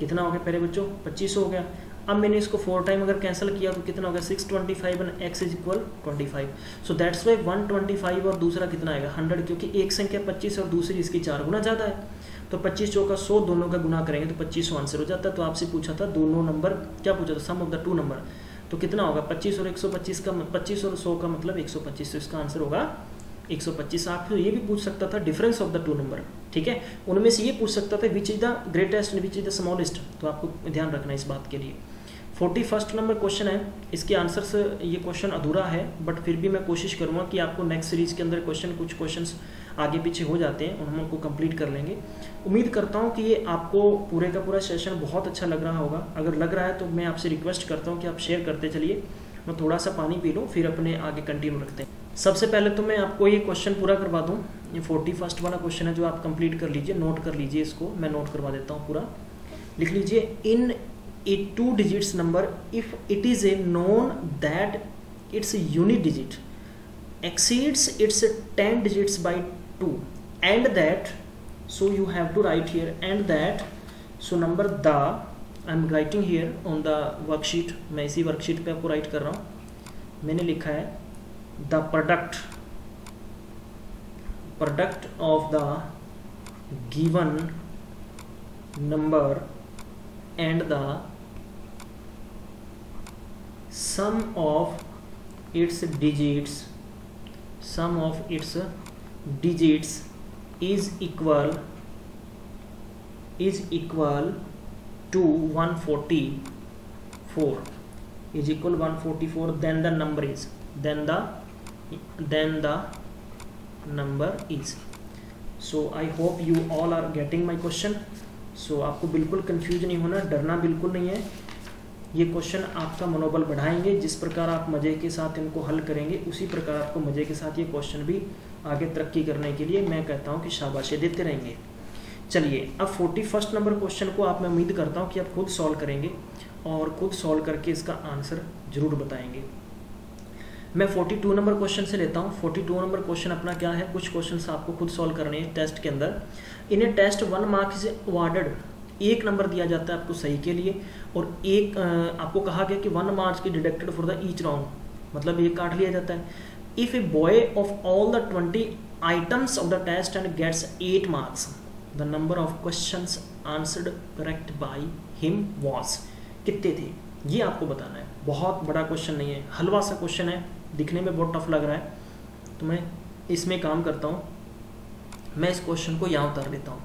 कितना हो गया प्यारे बच्चों 2500 हो गया। अब मैंने इसको 4 टाइम अगर कैंसिल किया तो कितना होगा 625 and x is equal 25। So that's Y 125 और दूसरा कितना आएगा 100, क्योंकि एक संख्या 25 और दूसरी इसकी 4 गुना ज़्यादा है। तो 25 चौका 100, दोनों का गुना करेंगे तो 2500 आंसर हो जाता है। तो आपसे पूछा था दोनों नंबर, क्या पूछा था, सम ऑफ द टू नंबर, तो कितना होगा 25 और 125 का 25 और 100 का मतलब 125, तो इसका आंसर होगा 125। आपको ये भी पूछ सकता था difference of the two number, ठीक है, उनमें से ये पूछ सकता था which is the greatest and which is the smallest, तो आपको ध्यान रखना इस बात के लिए। 41 नंबर क्वेश्चन है, इसके आंसर से ये क्वेश्चन अधूरा है, बट फिर भी मैं कोशिश करूँगा कि आपको नेक्स्ट सीरीज के अंदर कुछ क्वेश्चंस आगे पीछे हो जाते हैं और हम उनको कंप्लीट कर लेंगे। उम्मीद करता हूँ कि ये आपको पूरे का पूरा सेशन बहुत अच्छा लग रहा होगा। अगर लग रहा है तो मैं आपसे रिक्वेस्ट करता हूँ कि आप शेयर करते चलिए। मैं थोड़ा सा पानी पी लूँ, फिर अपने आगे कंटिन्यू रखते हैं। सबसे पहले तो मैं आपको ये क्वेश्चन पूरा करवा दूँ। ये 41 वाला क्वेश्चन है जो आप कंप्लीट कर लीजिए, नोट कर लीजिए इसको, मैं नोट करवा देता हूँ पूरा। लिख लीजिए, इन a 2 digits number if it is a known that its unit digit exceeds its 10 digits by 2 and that, so you have to write here and that, so number the, I am writing here on the worksheet, मैं इसी worksheet पे आपको right कर रहा हूँ। मैंने लिखा है the product of the given number and the sum of its digits is equal to 144, is equal 144, then the number is, then the number is. So I hope you all are getting my question. So आपको बिल्कुल confuse नहीं होना, डरना बिल्कुल नहीं है। ये question आपका मनोबल बढ़ाएंगे। जिस प्रकार आप मज़े के साथ इनको हल करेंगे उसी प्रकार आपको मज़े के साथ ये क्वेश्चन भी आगे तरक्की करने के लिए मैं कहता हूँ कि शाबाशी देते रहेंगे। चलिए अब 41 नंबर क्वेश्चन को आप, मैं उम्मीद करता हूँ कि आप खुद सॉल्व करेंगे और खुद सॉल्व करके इसका आंसर ज़रूर बताएंगे। मैं 42 नंबर क्वेश्चन से लेता हूँ। 42 नंबर क्वेश्चन अपना क्या है, कुछ क्वेश्चन आपको खुद सॉल्व करने हैं टेस्ट के अंदर। इन्हें test 1 mark is awarded, 1 number दिया जाता है आपको सही के लिए, और एक आपको कहा गया कि 1 मार्क्स की deducted for the each round, मतलब 1 काट लिया जाता है। If a boy of all the 20 items of the test and gets 8 marks, the number of questions answered correct by him was, कितने थे ये आपको बताना है। बहुत बड़ा क्वेश्चन नहीं है, हलवा सा क्वेश्चन है, दिखने में बहुत टफ लग रहा है, तो मैं इसमें काम करता हूँ, मैं इस क्वेश्चन को यहाँ उतार लेता हूँ।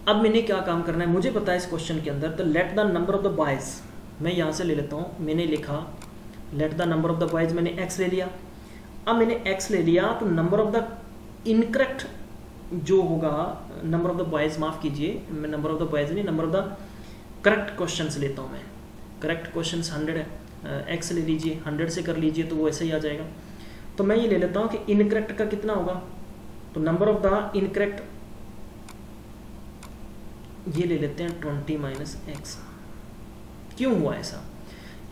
अब मैंने क्या काम करना है, मुझे पता है इस क्वेश्चन के अंदर, तो let the number of the boys, मैं यहाँ से ले लेता हूँ। मैंने लिखा let the number of the boys, मैंने x ले लिया। अब मैंने x ले लिया तो नंबर ऑफ द इनकरेक्ट जो होगा, नंबर ऑफ द बॉयज़, माफ़ कीजिए, मैं नंबर ऑफ द बॉयज़ नहीं, number of the correct question लेता हूँ मैं। करेक्ट क्वेश्चन 100 है, x ले लीजिए, 100 से कर लीजिए तो वो ऐसे ही आ जाएगा। तो मैं ये ले लेता हूँ कि इनकरेक्ट का कितना होगा, तो नंबर ऑफ द इनकरेक्ट ये ले लेते हैं 20 माइनस x। क्यों हुआ ऐसा,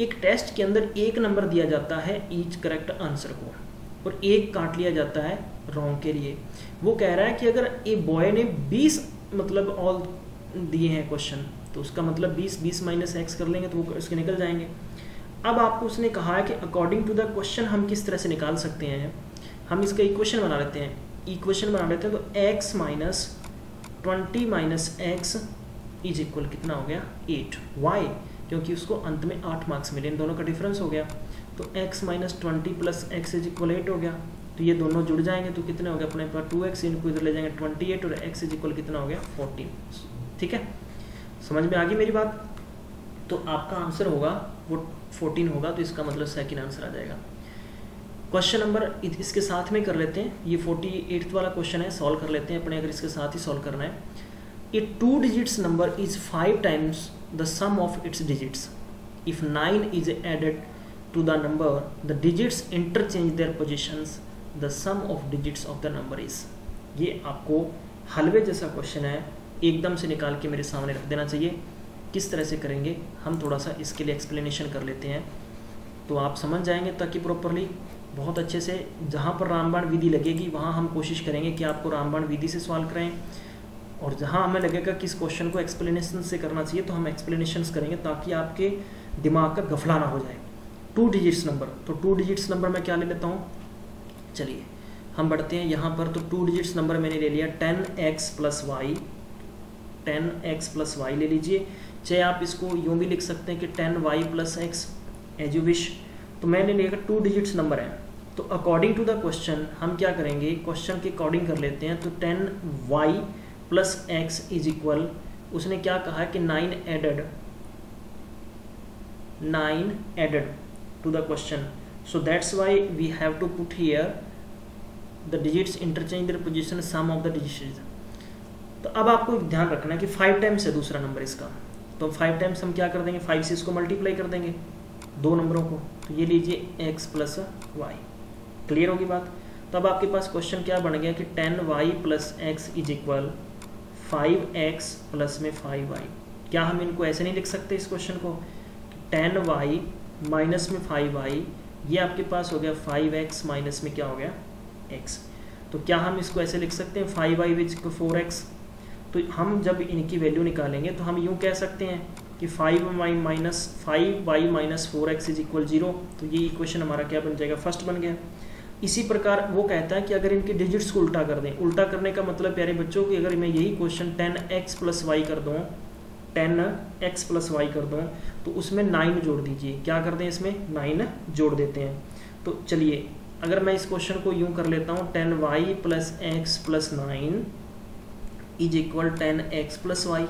एक टेस्ट के अंदर 1 नंबर दिया जाता है ईच करेक्ट आंसर को और 1 काट लिया जाता है रॉन्ग के लिए। वो कह रहा है कि अगर ए बॉय ने 20 मतलब ऑल दिए हैं क्वेश्चन, तो उसका मतलब 20 माइनस x कर लेंगे तो वो इसके निकल जाएंगे। अब आपको उसने कहा है कि अकॉर्डिंग टू द क्वेश्चन हम किस तरह से निकाल सकते हैं, हम इसका इक्वेशन बना लेते हैं। तो x minus 20 minus x is equal कितना हो गया 8। वाई, क्योंकि उसको अंत में 8 मार्क्स मिले, इन दोनों का डिफरेंस हो गया। तो x minus 20 plus x is equal 8 हो गया। तो ये दोनों जुड़ जाएंगे तो कितने हो गया अपने पास 2x, इनको इधर ले जाएंगे 28 और x इज इक्वल कितना हो गया 14। ठीक है, समझ में आ गई मेरी बात। तो आपका आंसर होगा वो 14 होगा, तो इसका मतलब सेकंड आंसर आ जाएगा। क्वेश्चन नंबर इसके साथ में कर लेते हैं, ये 48 वाला क्वेश्चन है, सॉल्व कर लेते हैं अपने, अगर इसके साथ ही सॉल्व करना है। ए 2 digits number is 5 times the sum of its digits. If 9 is added to the number, the digits interchange their positions. The sum of digits of the number is. ये आपको हलवे जैसा क्वेश्चन है, एकदम से निकाल के मेरे सामने रख देना चाहिए। किस तरह से करेंगे हम थोड़ा सा इसके लिए एक्सप्लेनेशन कर लेते हैं, तो आप समझ जाएंगे ताकि प्रॉपरली बहुत अच्छे से। जहाँ पर रामबाण विधि लगेगी वहाँ हम कोशिश करेंगे कि आपको रामबाण विधि से सॉल्व कराएं, और जहाँ हमें लगेगा कि इस क्वेश्चन को एक्सप्लेनेशन से करना चाहिए तो हम एक्सप्लेनेशंस करेंगे, ताकि आपके दिमाग का गफला ना हो जाए। 2 डिजिट्स नंबर, तो 2 डिजिट्स नंबर मैं क्या ले लेता हूँ, चलिए हम बढ़ते हैं यहाँ पर। तो 2 डिजिट्स नंबर मैंने ले लिया 10x plus Y, 10x plus Y ले लीजिए, चाहे आप इसको यूँ भी लिख सकते हैं कि 10y plus x, as you wish. तो मैंने लिया 2 डिजिट्स नंबर है, तो अकॉर्डिंग टू द क्वेश्चन हम क्या करेंगे, क्वेश्चन के अकॉर्डिंग कर लेते हैं। तो 10y plus x is equal, उसने क्या कहा है कि 9 added to the question, so that's why we have to put here the digits interchange their position sum of the digits. तो अब आपको ध्यान रखना है कि 5 टाइम्स है दूसरा नंबर इसका, तो 5 टाइम्स हम क्या कर देंगे, 5 से इसको मल्टीप्लाई कर देंगे दो नंबरों को, तो ये लीजिए x प्लस वाई। क्लियर होगी बात। तो अब आपके पास क्वेश्चन क्या बन गया कि 10y plus x is equal 5x plus में 5y। क्या हम इनको ऐसे नहीं लिख सकते इस क्वेश्चन को, 10y माइनस में 5y, ये आपके पास हो गया 5x माइनस में क्या हो गया x। तो क्या हम इसको ऐसे लिख सकते हैं 5y विच 4x। तो हम जब इनकी वैल्यू निकालेंगे तो हम यूँ कह सकते हैं कि 5y minus 4x is equal 0। तो ये इक्वेशन हमारा क्या बन जाएगा, फर्स्ट बन गया। इसी प्रकार वो कहता है कि अगर इनके डिजिट्स को उल्टा कर दें, उल्टा करने का मतलब प्यारे बच्चों कि अगर मैं यही क्वेश्चन 10x प्लस वाई कर दूँ, 10x प्लस वाई कर दूँ, तो उसमें 9 जोड़ दीजिए। क्या कर दें, इसमें 9 जोड़ देते हैं। तो चलिए अगर मैं इस क्वेश्चन को यूँ कर लेता हूँ 10y plus x plus 9 is equal 10x plus y.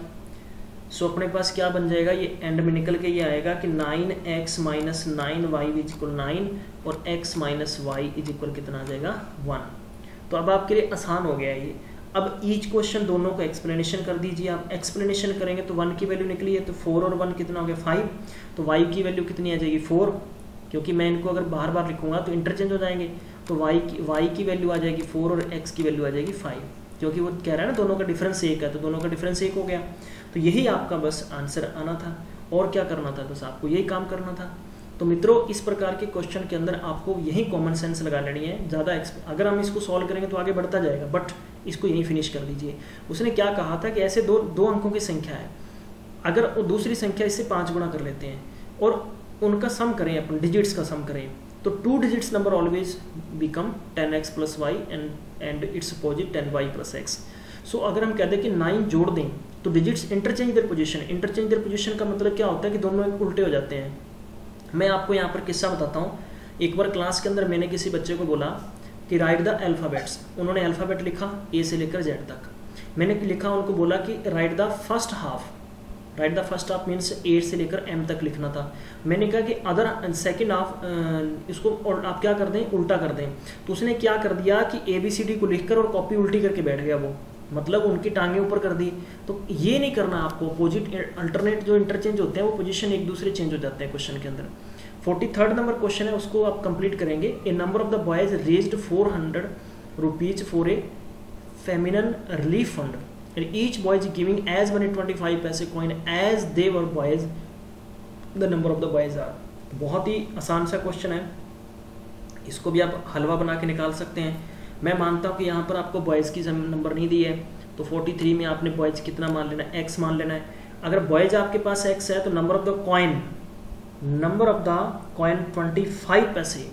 So अपने पास क्या बन जाएगा, ये एंड में निकल के ये आएगा कि 9x minus 9y is equal 9 और x minus y is equal कितना आ जाएगा 1। तो अब आपके लिए आसान हो गया ये। अब ईच क्वेश्चन दोनों को एक्सप्लेनेशन कर दीजिए। आप एक्सप्लेनेशन करेंगे तो 1 की वैल्यू निकली है, तो 4 और 1 कितना हो गया 5। तो y की वैल्यू कितनी आ जाएगी 4, क्योंकि मैं इनको अगर बार बार लिखूंगा तो इंटरचेंज हो जाएंगे। तो y की वैल्यू आ जाएगी 4 और x की वैल्यू आ जाएगी 5, क्योंकि वो कह रहा है ना दोनों का डिफरेंस 1 है, तो दोनों का डिफरेंस 1 हो गया। तो यही आपका बस आंसर आना था, और क्या करना था, बस आपको यही काम करना था। तो मित्रों इस प्रकार के क्वेश्चन के अंदर आपको यही कॉमन सेंस लगा लेनी है। ज़्यादा अगर हम इसको सॉल्व करेंगे तो आगे बढ़ता जाएगा, बट इसको यहीं फिनिश कर दीजिए। उसने क्या कहा था कि ऐसे दो अंकों की संख्या है, अगर वो दूसरी संख्या इससे 5 गुना कर लेते हैं और उनका सम करें, अपन डिजिट्स का सम करें, तो 2 digits number always become 10x plus Y and it's opposite 10y plus X. So अगर हम कहते हैं कि 9 जोड़ दें तो digits interchange their position. Interchange their position का मतलब क्या होता है कि दोनों उल्टे हो जाते हैं। मैं आपको यहाँ पर किस्सा बताता हूँ। एक बार क्लास के अंदर मैंने किसी बच्चे को बोला कि राइट द अल्फ़ाबेट्स। उन्होंने अल्फ़ाबेट लिखा ए से लेकर जेड तक। मैंने लिखा, उनको बोला कि write the first half. Write the first half means A से लेकर एम तक लिखना था। मैंने कहा कि अदर सेकेंड हाफ इसको आप क्या कर दें, उल्टा कर दें। तो उसने क्या कर दिया कि ABCD को लिखकर और कॉपी उल्टी करके बैठ गया वो, मतलब उनकी टांगें ऊपर कर दी। तो ये नहीं करना आपको। अपोजिट अल्टरनेट जो इंटरचेंज होते हैं वो पोजीशन एक दूसरे चेंज हो जाते हैं क्वेश्चन के अंदर। 43rd नंबर क्वेश्चन है, उसको आप कंप्लीट करेंगे। A number of the boys raised 400 rupees for a famine relief fund and each boy is giving as many 25 पैसे coin as they were boys, the number of the boys are। बहुत ही आसान सा question है, इसको भी आप हलवा बना के निकाल सकते हैं। मैं मानता हूँ कि यहाँ पर आपको बॉयज़ की नंबर नहीं दी है, तो 43 में आपने बॉयज़ कितना मान लेना है, x मान लेना है। अगर बॉयज़ आपके पास x है तो नंबर ऑफ द कॉइन 25 पैसे।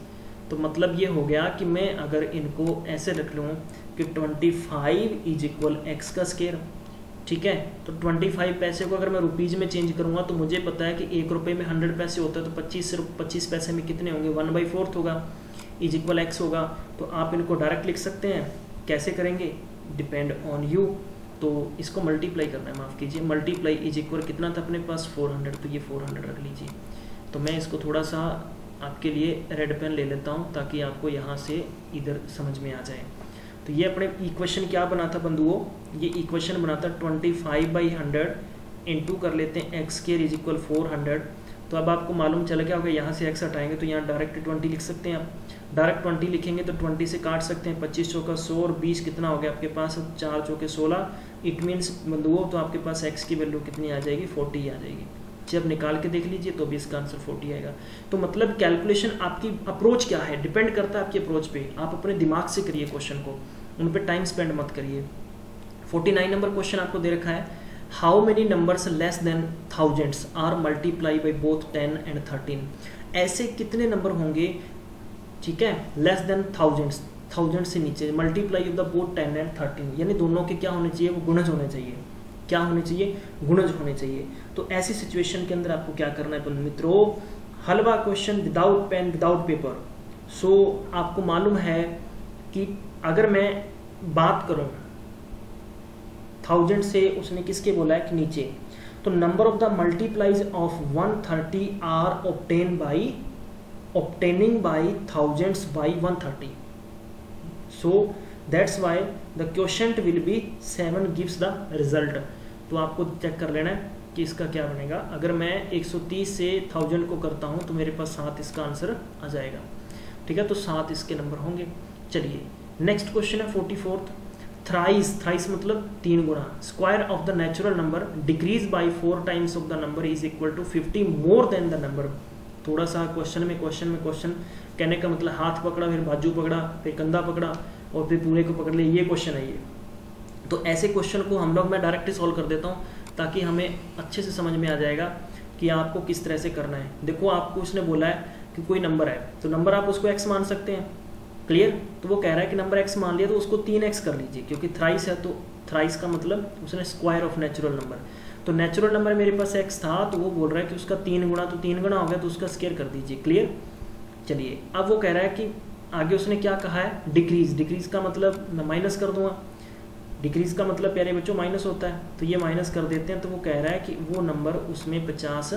तो मतलब ये हो गया कि मैं अगर इनको ऐसे रख लूँ कि 25 इज इक्वल एक्स का स्केयर, ठीक है। तो 25 पैसे को अगर मैं रुपीज़ में चेंज करूँगा तो मुझे पता है कि 1 रुपये में 100 पैसे होता है, तो 25 पैसे में कितने होंगे, 1/4 होगा, इज इक्वल एक्स होगा। तो आप इनको डायरेक्ट लिख सकते हैं। कैसे करेंगे, डिपेंड ऑन यू। तो इसको मल्टीप्लाई करना है, माफ़ कीजिए, मल्टीप्लाई इज इक्वल कितना था अपने पास 400, तो ये 400 रख लीजिए। तो मैं इसको थोड़ा सा आपके लिए रेड पेन ले लेता हूँ ताकि आपको यहाँ से इधर समझ में आ जाए। तो ये अपने इक्वेशन क्या बना था बंधुओं, ये इक्वेशन बना था 25/100 इंटू कर लेते हैं एक्स स्क्वायर इज इक्वल 400। तो अब आपको मालूम चल गया होगा, यहाँ से एक्स हटाएंगे तो यहाँ डायरेक्ट 20 लिख सकते हैं आप। डायरेक्ट 20 लिखेंगे तो 20 से काट सकते हैं, 25 चौका 100 और 20 कितना हो गया आपके पास, 4 चौके 16। इट मीन्स बंधुओं तो आपके पास एक्स की वैल्यू कितनी आ जाएगी, 40 आ जाएगी। जब निकाल के देख लीजिए तो भी इसका आंसर 40 आएगा। तो मतलब कैलकुलेशन आपकी अप्रोच क्या है, डिपेंड करता है आपकी अप्रोच पे। आप अपने दिमाग से करिए क्वेश्चन को, उन पे टाइम स्पेंड मत करिए। 49 नंबर क्वेश्चन आपको दे रखा है, how many numbers less than thousands are multiply by both 10 and 13। ऐसे कितने नंबर होंगे, ठीक है, लेस देन थाउजेंड्स, थाउजेंड से नीचे, multiply of the both 10 and 13, यानी दोनों के क्या होने चाहिए, वो गुणज होने चाहिए। क्या होने चाहिए, गुणज होने चाहिए। तो ऐसी सिचुएशन के अंदर आपको क्या करना है मित्रों, हलवा question without pen without paper. So आपको मालूम है कि अगर मैं बात करूं थाउजेंड से, उसने किसके बोला है कि नीचे, तो number of the multiplies of 130 are obtaining by thousands by 130. So that's why the quotient will be 7 gives the result. तो आपको चेक कर लेना है कि इसका क्या बनेगा। अगर मैं 130 से 1000 को करता हूँ तो मेरे पास 7 इसका आंसर आ जाएगा, ठीक है। तो 7 इसके नंबर होंगे। चलिए नेक्स्ट क्वेश्चन है 44th। थ्राइस मतलब 3 गुना। Square of the natural number decrease by 4 times of the number is equal to 50 more than the number. थोड़ा सा क्वेश्चन में कहने का मतलब हाथ पकड़ा, फिर बाजू पकड़ा, फिर कंधा पकड़ा और फिर पूरे को पकड़ लिया, ये क्वेश्चन है ये। तो ऐसे क्वेश्चन को मैं डायरेक्ट ही सॉल्व कर देता हूँ ताकि हमें अच्छे से समझ में आ जाएगा कि आपको किस तरह से करना है। देखो आपको उसने बोला है कि कोई नंबर है, तो नंबर आप उसको x मान सकते हैं, क्लियर। तो वो कह रहा है कि नंबर x मान लिया तो उसको 3x कर लीजिए, क्योंकि थ्राइस है तो थ्राइस का मतलब उसने स्क्वायर ऑफ नेचुरल नंबर। तो नेचुरल नंबर मेरे पास x था, तो वो बोल रहा है कि उसका 3 गुना, तो 3 गुना हो गया तो उसका स्क्वायर कर दीजिए, क्लियर। चलिए अब वो कह रहा है कि आगे उसने क्या कहा है, डिक्रीज का मतलब मैं माइनस कर दूंगा। डिक्रीज का मतलब प्यारे बच्चों माइनस होता है, तो ये माइनस कर देते हैं। तो वो कह रहा है कि वो नंबर उसमें 50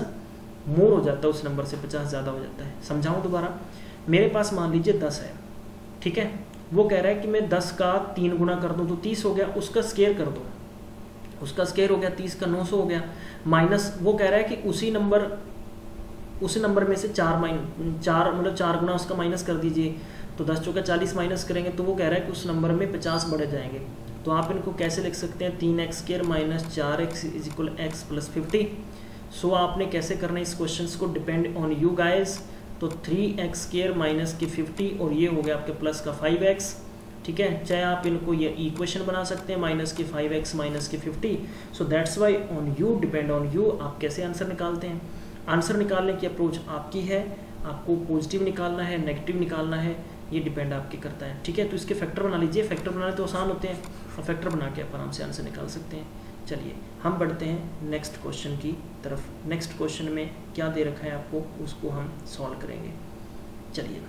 मोर हो जाता है, उस नंबर से 50 ज़्यादा हो जाता है। समझाऊं दोबारा, मेरे पास मान लीजिए 10 है, ठीक है। वो कह रहा है कि मैं 10 का 3 गुना कर दूं तो 30 हो गया, उसका स्क्वायर कर दो, उसका स्क्वायर हो गया 30 का 900 हो गया। माइनस वो कह रहा है कि उसी नंबर में से 4 गुना उसका माइनस कर दीजिए, तो 10 चौका 40 माइनस करेंगे तो वो कह रहा है कि उस नंबर में 50 बढ़ जाएंगे। तो आप इनको कैसे लिख सकते हैं, 3x² minus 4x is equal x plus 50। सो आपने कैसे करना है इस क्वेश्चन को, डिपेंड ऑन यू गाइज। तो 3x² माइनस के 50 और ये हो गया आपके प्लस का 5x, ठीक है। चाहे आप इनको ये इक्वेशन बना सकते हैं, माइनस के 5x माइनस के 50। सो that's Y on you, depend on you, आप कैसे आंसर निकालते हैं। आंसर निकालने की अप्रोच आपकी है, आपको पॉजिटिव निकालना है, नेगेटिव निकालना है, ये डिपेंड आपके करता है, ठीक है। तो इसके फैक्टर बना लीजिए, फैक्टर बनाने तो आसान होते हैं और फैक्टर बना के आप आराम से आंसर निकाल सकते हैं। चलिए हम बढ़ते हैं नेक्स्ट क्वेश्चन की तरफ। नेक्स्ट क्वेश्चन में क्या दे रखा है आपको, उसको हम सॉल्व करेंगे। चलिए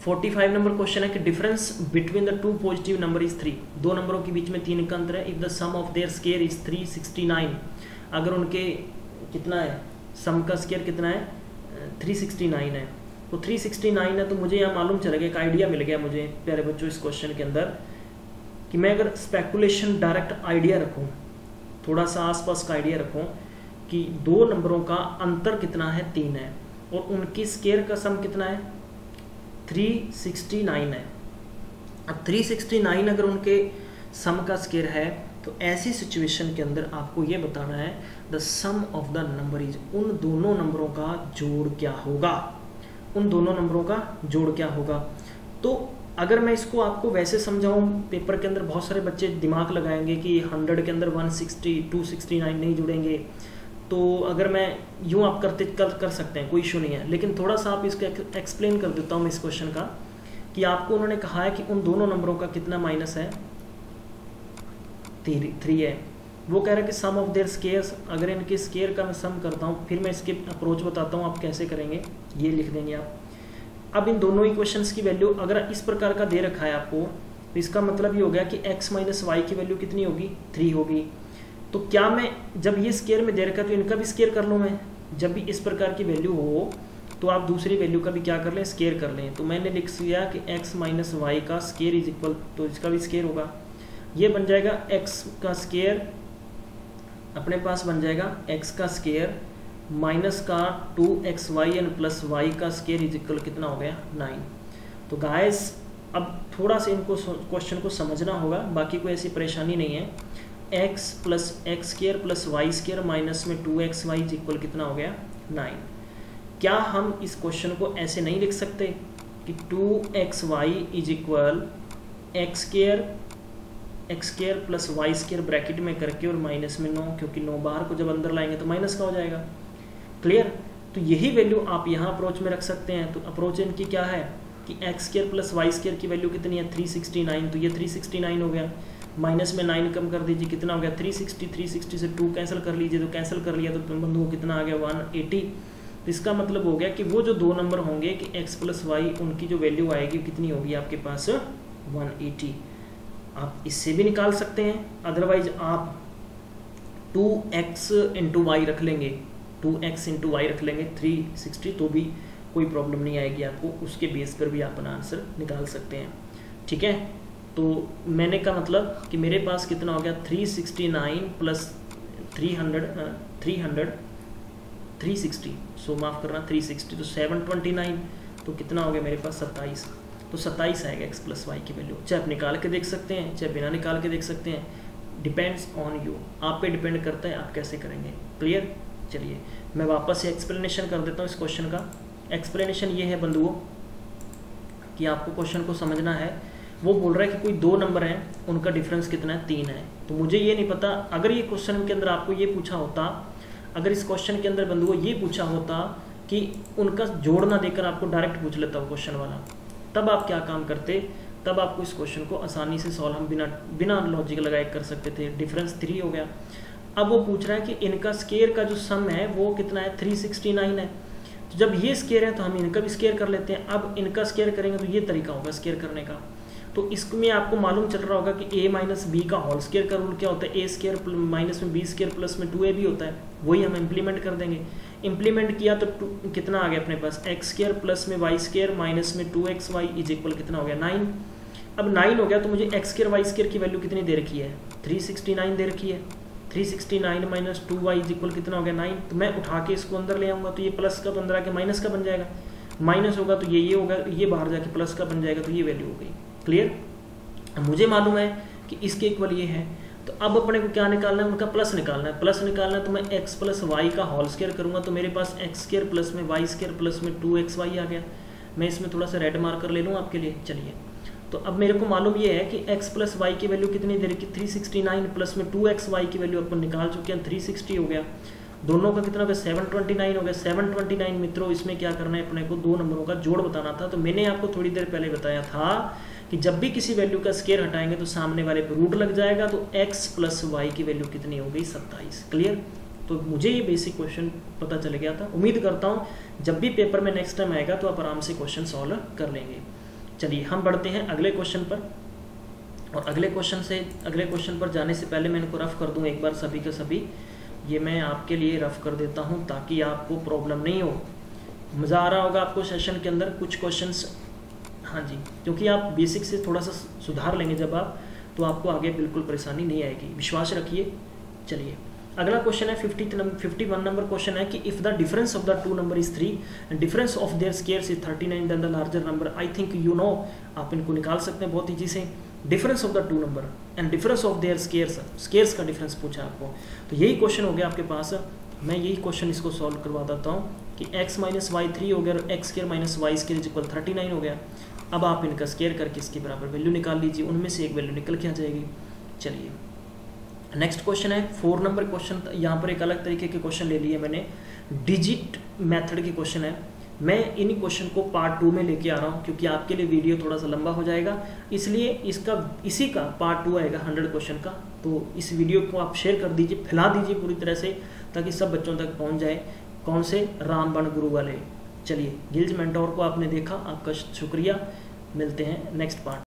45 नंबर क्वेश्चन है कि difference between the 2 positive number is 3। 2 नंबरों के बीच में 3 का अंतर है। If the sum of their square is 369, अगर उनके कितना है, सम का स्क्वायर कितना है, 369 है। तो 369 है, तो मुझे यहाँ मालूम चला गया, एक आइडिया मिल गया मुझे प्यारे बच्चों इस क्वेश्चन के अंदर, कि मैं अगर स्पेकुलेशन डायरेक्ट आइडिया रखूँ, थोड़ा सा आसपास का आइडिया रखूँ कि 2 नंबरों का अंतर कितना है, 3 है, और उनकी स्क्वायर का सम कितना है, 369 है। अब 369 अगर उनके सम का स्क्वायर है, तो ऐसी सिचुएशन के अंदर आपको ये बताना है the sum of the number is, उन दोनों नंबरों का जोड़ क्या होगा, उन दोनों नंबरों का जोड़ क्या होगा। तो अगर मैं इसको आपको वैसे समझाऊं, पेपर के अंदर बहुत सारे बच्चे दिमाग लगाएंगे कि 100 के अंदर 160 269 नहीं जुड़ेंगे। तो अगर मैं यूँ आप कर सकते हैं, कोई इशू नहीं है, लेकिन थोड़ा सा आप इसको एक्सप्लेन कर देता हूँ मैं इस क्वेश्चन का, कि आपको उन्होंने कहा है कि उन दोनों नंबरों का कितना माइनस है, 3 है। वो कह रहा है कि सम ऑफ देयर स्क्वायर्स, अगर इनके स्क्वायर का मैं सम करता हूँ, फिर मैं इसके अप्रोच बताता हूँ आप कैसे करेंगे, ये लिख देंगे आप। अब इन दोनों इक्वेशंस की वैल्यू अगर इस प्रकार का दे रखा है आपको, तो इसका मतलब ये हो गया कि x माइनस वाई की वैल्यू कितनी होगी, 3 होगी। तो क्या मैं जब ये स्क्वायर में दे रखा है तो इनका भी स्क्वायर कर लूँ मैं, जब भी इस प्रकार की वैल्यू हो तो आप दूसरी वैल्यू का भी क्या कर लें, स्क्वायर कर लें। तो मैंने लिख दिया कि x माइनस वाई का स्क्वायर इज इक्वल, तो इसका भी स्क्वायर होगा, ये बन जाएगा x का स्क्वायर, अपने पास बन जाएगा x का स्क्वायर माइनस का 2xy एन प्लस वाई का स्क्वायर इज इक्वल कितना हो गया, 9। तो गाइस अब थोड़ा सा इनको क्वेश्चन को समझना होगा, बाकी कोई ऐसी परेशानी नहीं है। x plus x square plus y square minus में 2xy इज इक्वल कितना हो गया, 9। क्या हम इस क्वेश्चन को ऐसे नहीं लिख सकते कि 2xy is equal x square x square plus y square bracket में करके और माइनस में 9, क्योंकि 9 बाहर को जब अंदर लाएंगे तो माइनस का हो जाएगा। क्लियर? तो यही वैल्यू आप यहाँ अप्रोच में रख सकते हैं। तो अप्रोच इनकी क्या है कि x square plus y square की वैल्यू कितनी है 369, तो ये 369 हो गया, माइनस में 9 कम कर दीजिए, कितना हो गया 360, 360 से 2 कैंसिल कर लीजिए, तो कैंसिल कर लिया तो बंधुओं कितना आ गया 180। तो इसका मतलब हो गया कि वो जो दो नंबर होंगे कि x प्लस वाई, उनकी जो वैल्यू आएगी कितनी होगी आपके पास 180। आप इससे भी निकाल सकते हैं, अदरवाइज आप 2x इंटू वाई रख लेंगे, 2x इंटू वाई रख लेंगे 360, तो भी कोई प्रॉब्लम नहीं आएगी आपको, उसके बेस पर भी आप अपना आंसर निकाल सकते हैं। ठीक है, तो मैंने का मतलब कि मेरे पास कितना हो गया 369 प्लस 360, सो माफ़ करना 360, तो 729, तो कितना हो गया मेरे पास 27, तो 27 आएगा x प्लस वाई की वैल्यू। चाहे आप निकाल के देख सकते हैं, चाहे बिना निकाल के देख सकते हैं, डिपेंड्स ऑन यू, आप पे डिपेंड करता है आप कैसे करेंगे। क्लियर? चलिए मैं वापस से एक्सप्लेनेशन कर देता हूँ इस क्वेश्चन का। एक्सप्लेनेशन ये है बंधुओं कि आपको क्वेश्चन को समझना है। वो बोल रहा है कि कोई दो नंबर हैं, उनका डिफरेंस कितना है 3 है। तो मुझे ये नहीं पता, अगर ये क्वेश्चन के अंदर आपको ये पूछा होता, अगर इस क्वेश्चन के अंदर बंधुओं ये पूछा होता कि उनका जोड़ ना देकर आपको डायरेक्ट पूछ लेता वो क्वेश्चन वाला, तब आप क्या काम करते? तब आपको इस क्वेश्चन को आसानी से सॉल्व हम बिना लॉजिक लगाए कर सकते थे। डिफरेंस 3 हो गया। अब वो पूछ रहा है कि इनका स्केयर का जो सम है वो कितना है 369 है। तो जब ये स्केयर है तो हम इनका भी स्केयर कर लेते हैं। अब इनका स्केयर करेंगे तो ये तरीका होगा स्केयर करने का। तो इसमें आपको मालूम चल रहा होगा कि a माइनस बी का होल स्केयर का रूल क्या होता है, a स्केयर माइनस में बी स्केयर प्लस में 2ab होता है। वही हम इम्प्लीमेंट कर देंगे। इम्प्लीमेंट किया तो कितना आ गया अपने पास एक्स स्केयर प्लस में वाई स्केयर माइनस में 2xy इज इक्वल कितना हो गया 9। अब 9 हो गया तो मुझे एक्स स्केयर वाई स्केयर की वैल्यू कितनी दे रखी है 369 दे रखी है। 369 माइनस 2y इज इक्वल कितना हो गया 9। तो मैं उठा के इसको अंदर ले आऊँगा तो ये प्लस का तो अंदर आके माइनस का बन जाएगा, माइनस होगा तो ये होगा, ये बाहर जाके प्लस का बन जाएगा, तो ये वैल्यू हो गई। क्लियर? मुझे मालूम है कि इसके इक्वल ये है, तो अब अपने को क्या निकालना है, उनका प्लस निकालना है। प्लस निकालना है तो मैं x प्लस वाई का होल स्केयर करूँगा, तो मेरे पास एक्स स्केयर प्लस में वाई स्केयर प्लस में 2xy आ गया। मैं इसमें थोड़ा सा रेड मार्कर ले लूँ आपके लिए। चलिए, तो अब मेरे को मालूम ये है कि x प्लस वाई की वैल्यू कितनी दे रखी 369 प्लस में 2xy की वैल्यू अपन निकाल चुके हैं 360 हो गया। दोनों का कितना हो गया 729 हो गया। 729 मित्रों, इसमें क्या करना है अपने को, दो नंबरों का जोड़ बताना था। तो मैंने आपको थोड़ी देर पहले बताया था कि जब भी किसी वैल्यू का स्केयर हटाएंगे तो सामने वाले पे रूट लग जाएगा, तो x प्लस वाई की वैल्यू कितनी हो गई 27। क्लियर? तो मुझे ये बेसिक क्वेश्चन पता चल गया था। उम्मीद करता हूँ जब भी पेपर में नेक्स्ट टाइम आएगा तो आप आराम से क्वेश्चन सॉल्व कर लेंगे। चलिए हम बढ़ते हैं अगले क्वेश्चन पर। और अगले क्वेश्चन पर जाने से पहले मैं इनको रफ कर दूं एक बार सभी के सभी। ये मैं आपके लिए रफ कर देता हूं ताकि आपको प्रॉब्लम नहीं हो। मज़ा आ रहा होगा आपको सेशन के अंदर कुछ क्वेश्चंस। हाँ जी, क्योंकि आप बेसिक से थोड़ा सा सुधार लेंगे जब आप, तो आपको आगे बिल्कुल परेशानी नहीं आएगी, विश्वास रखिए। चलिए अगला क्वेश्चन है 51 नंबर क्वेश्चन है कि if the difference of the two number is 3 and difference of their squares is 39 then the larger number. I think you know, आप इनको निकाल सकते हैं बहुत ईजी से। Difference of the two number and difference of their squares का difference पूछा आपको, तो यही क्वेश्चन हो गया आपके पास। मैं यही क्वेश्चन इसको सॉल्व करवा देता हूँ कि x माइनस वाई 3 हो गया और x square minus y square is equal 39 हो गया। अब आप इनका स्केयर करके इसके बराबर वैल्यू निकाल लीजिए, उनमें से एक वैल्यू निकल के आ जाएगी। चलिए नेक्स्ट क्वेश्चन है 4 नंबर क्वेश्चन। यहाँ पर एक अलग तरीके के क्वेश्चन ले लिए मैंने, डिजिट मेथड के क्वेश्चन है। मैं इन क्वेश्चन को पार्ट 2 में लेके आ रहा हूँ क्योंकि आपके लिए वीडियो थोड़ा सा लंबा हो जाएगा, इसलिए इसी का पार्ट 2 आएगा 100 क्वेश्चन का। तो इस वीडियो को आप शेयर कर दीजिए, फैला दीजिए पूरी तरह से ताकि सब बच्चों तक पहुँच जाए। कौन से? रामबन गुरु वाले। चलिए गिल्ज मेंटोर को आपने देखा, आपका शुक्रिया। मिलते हैं नेक्स्ट पार्ट।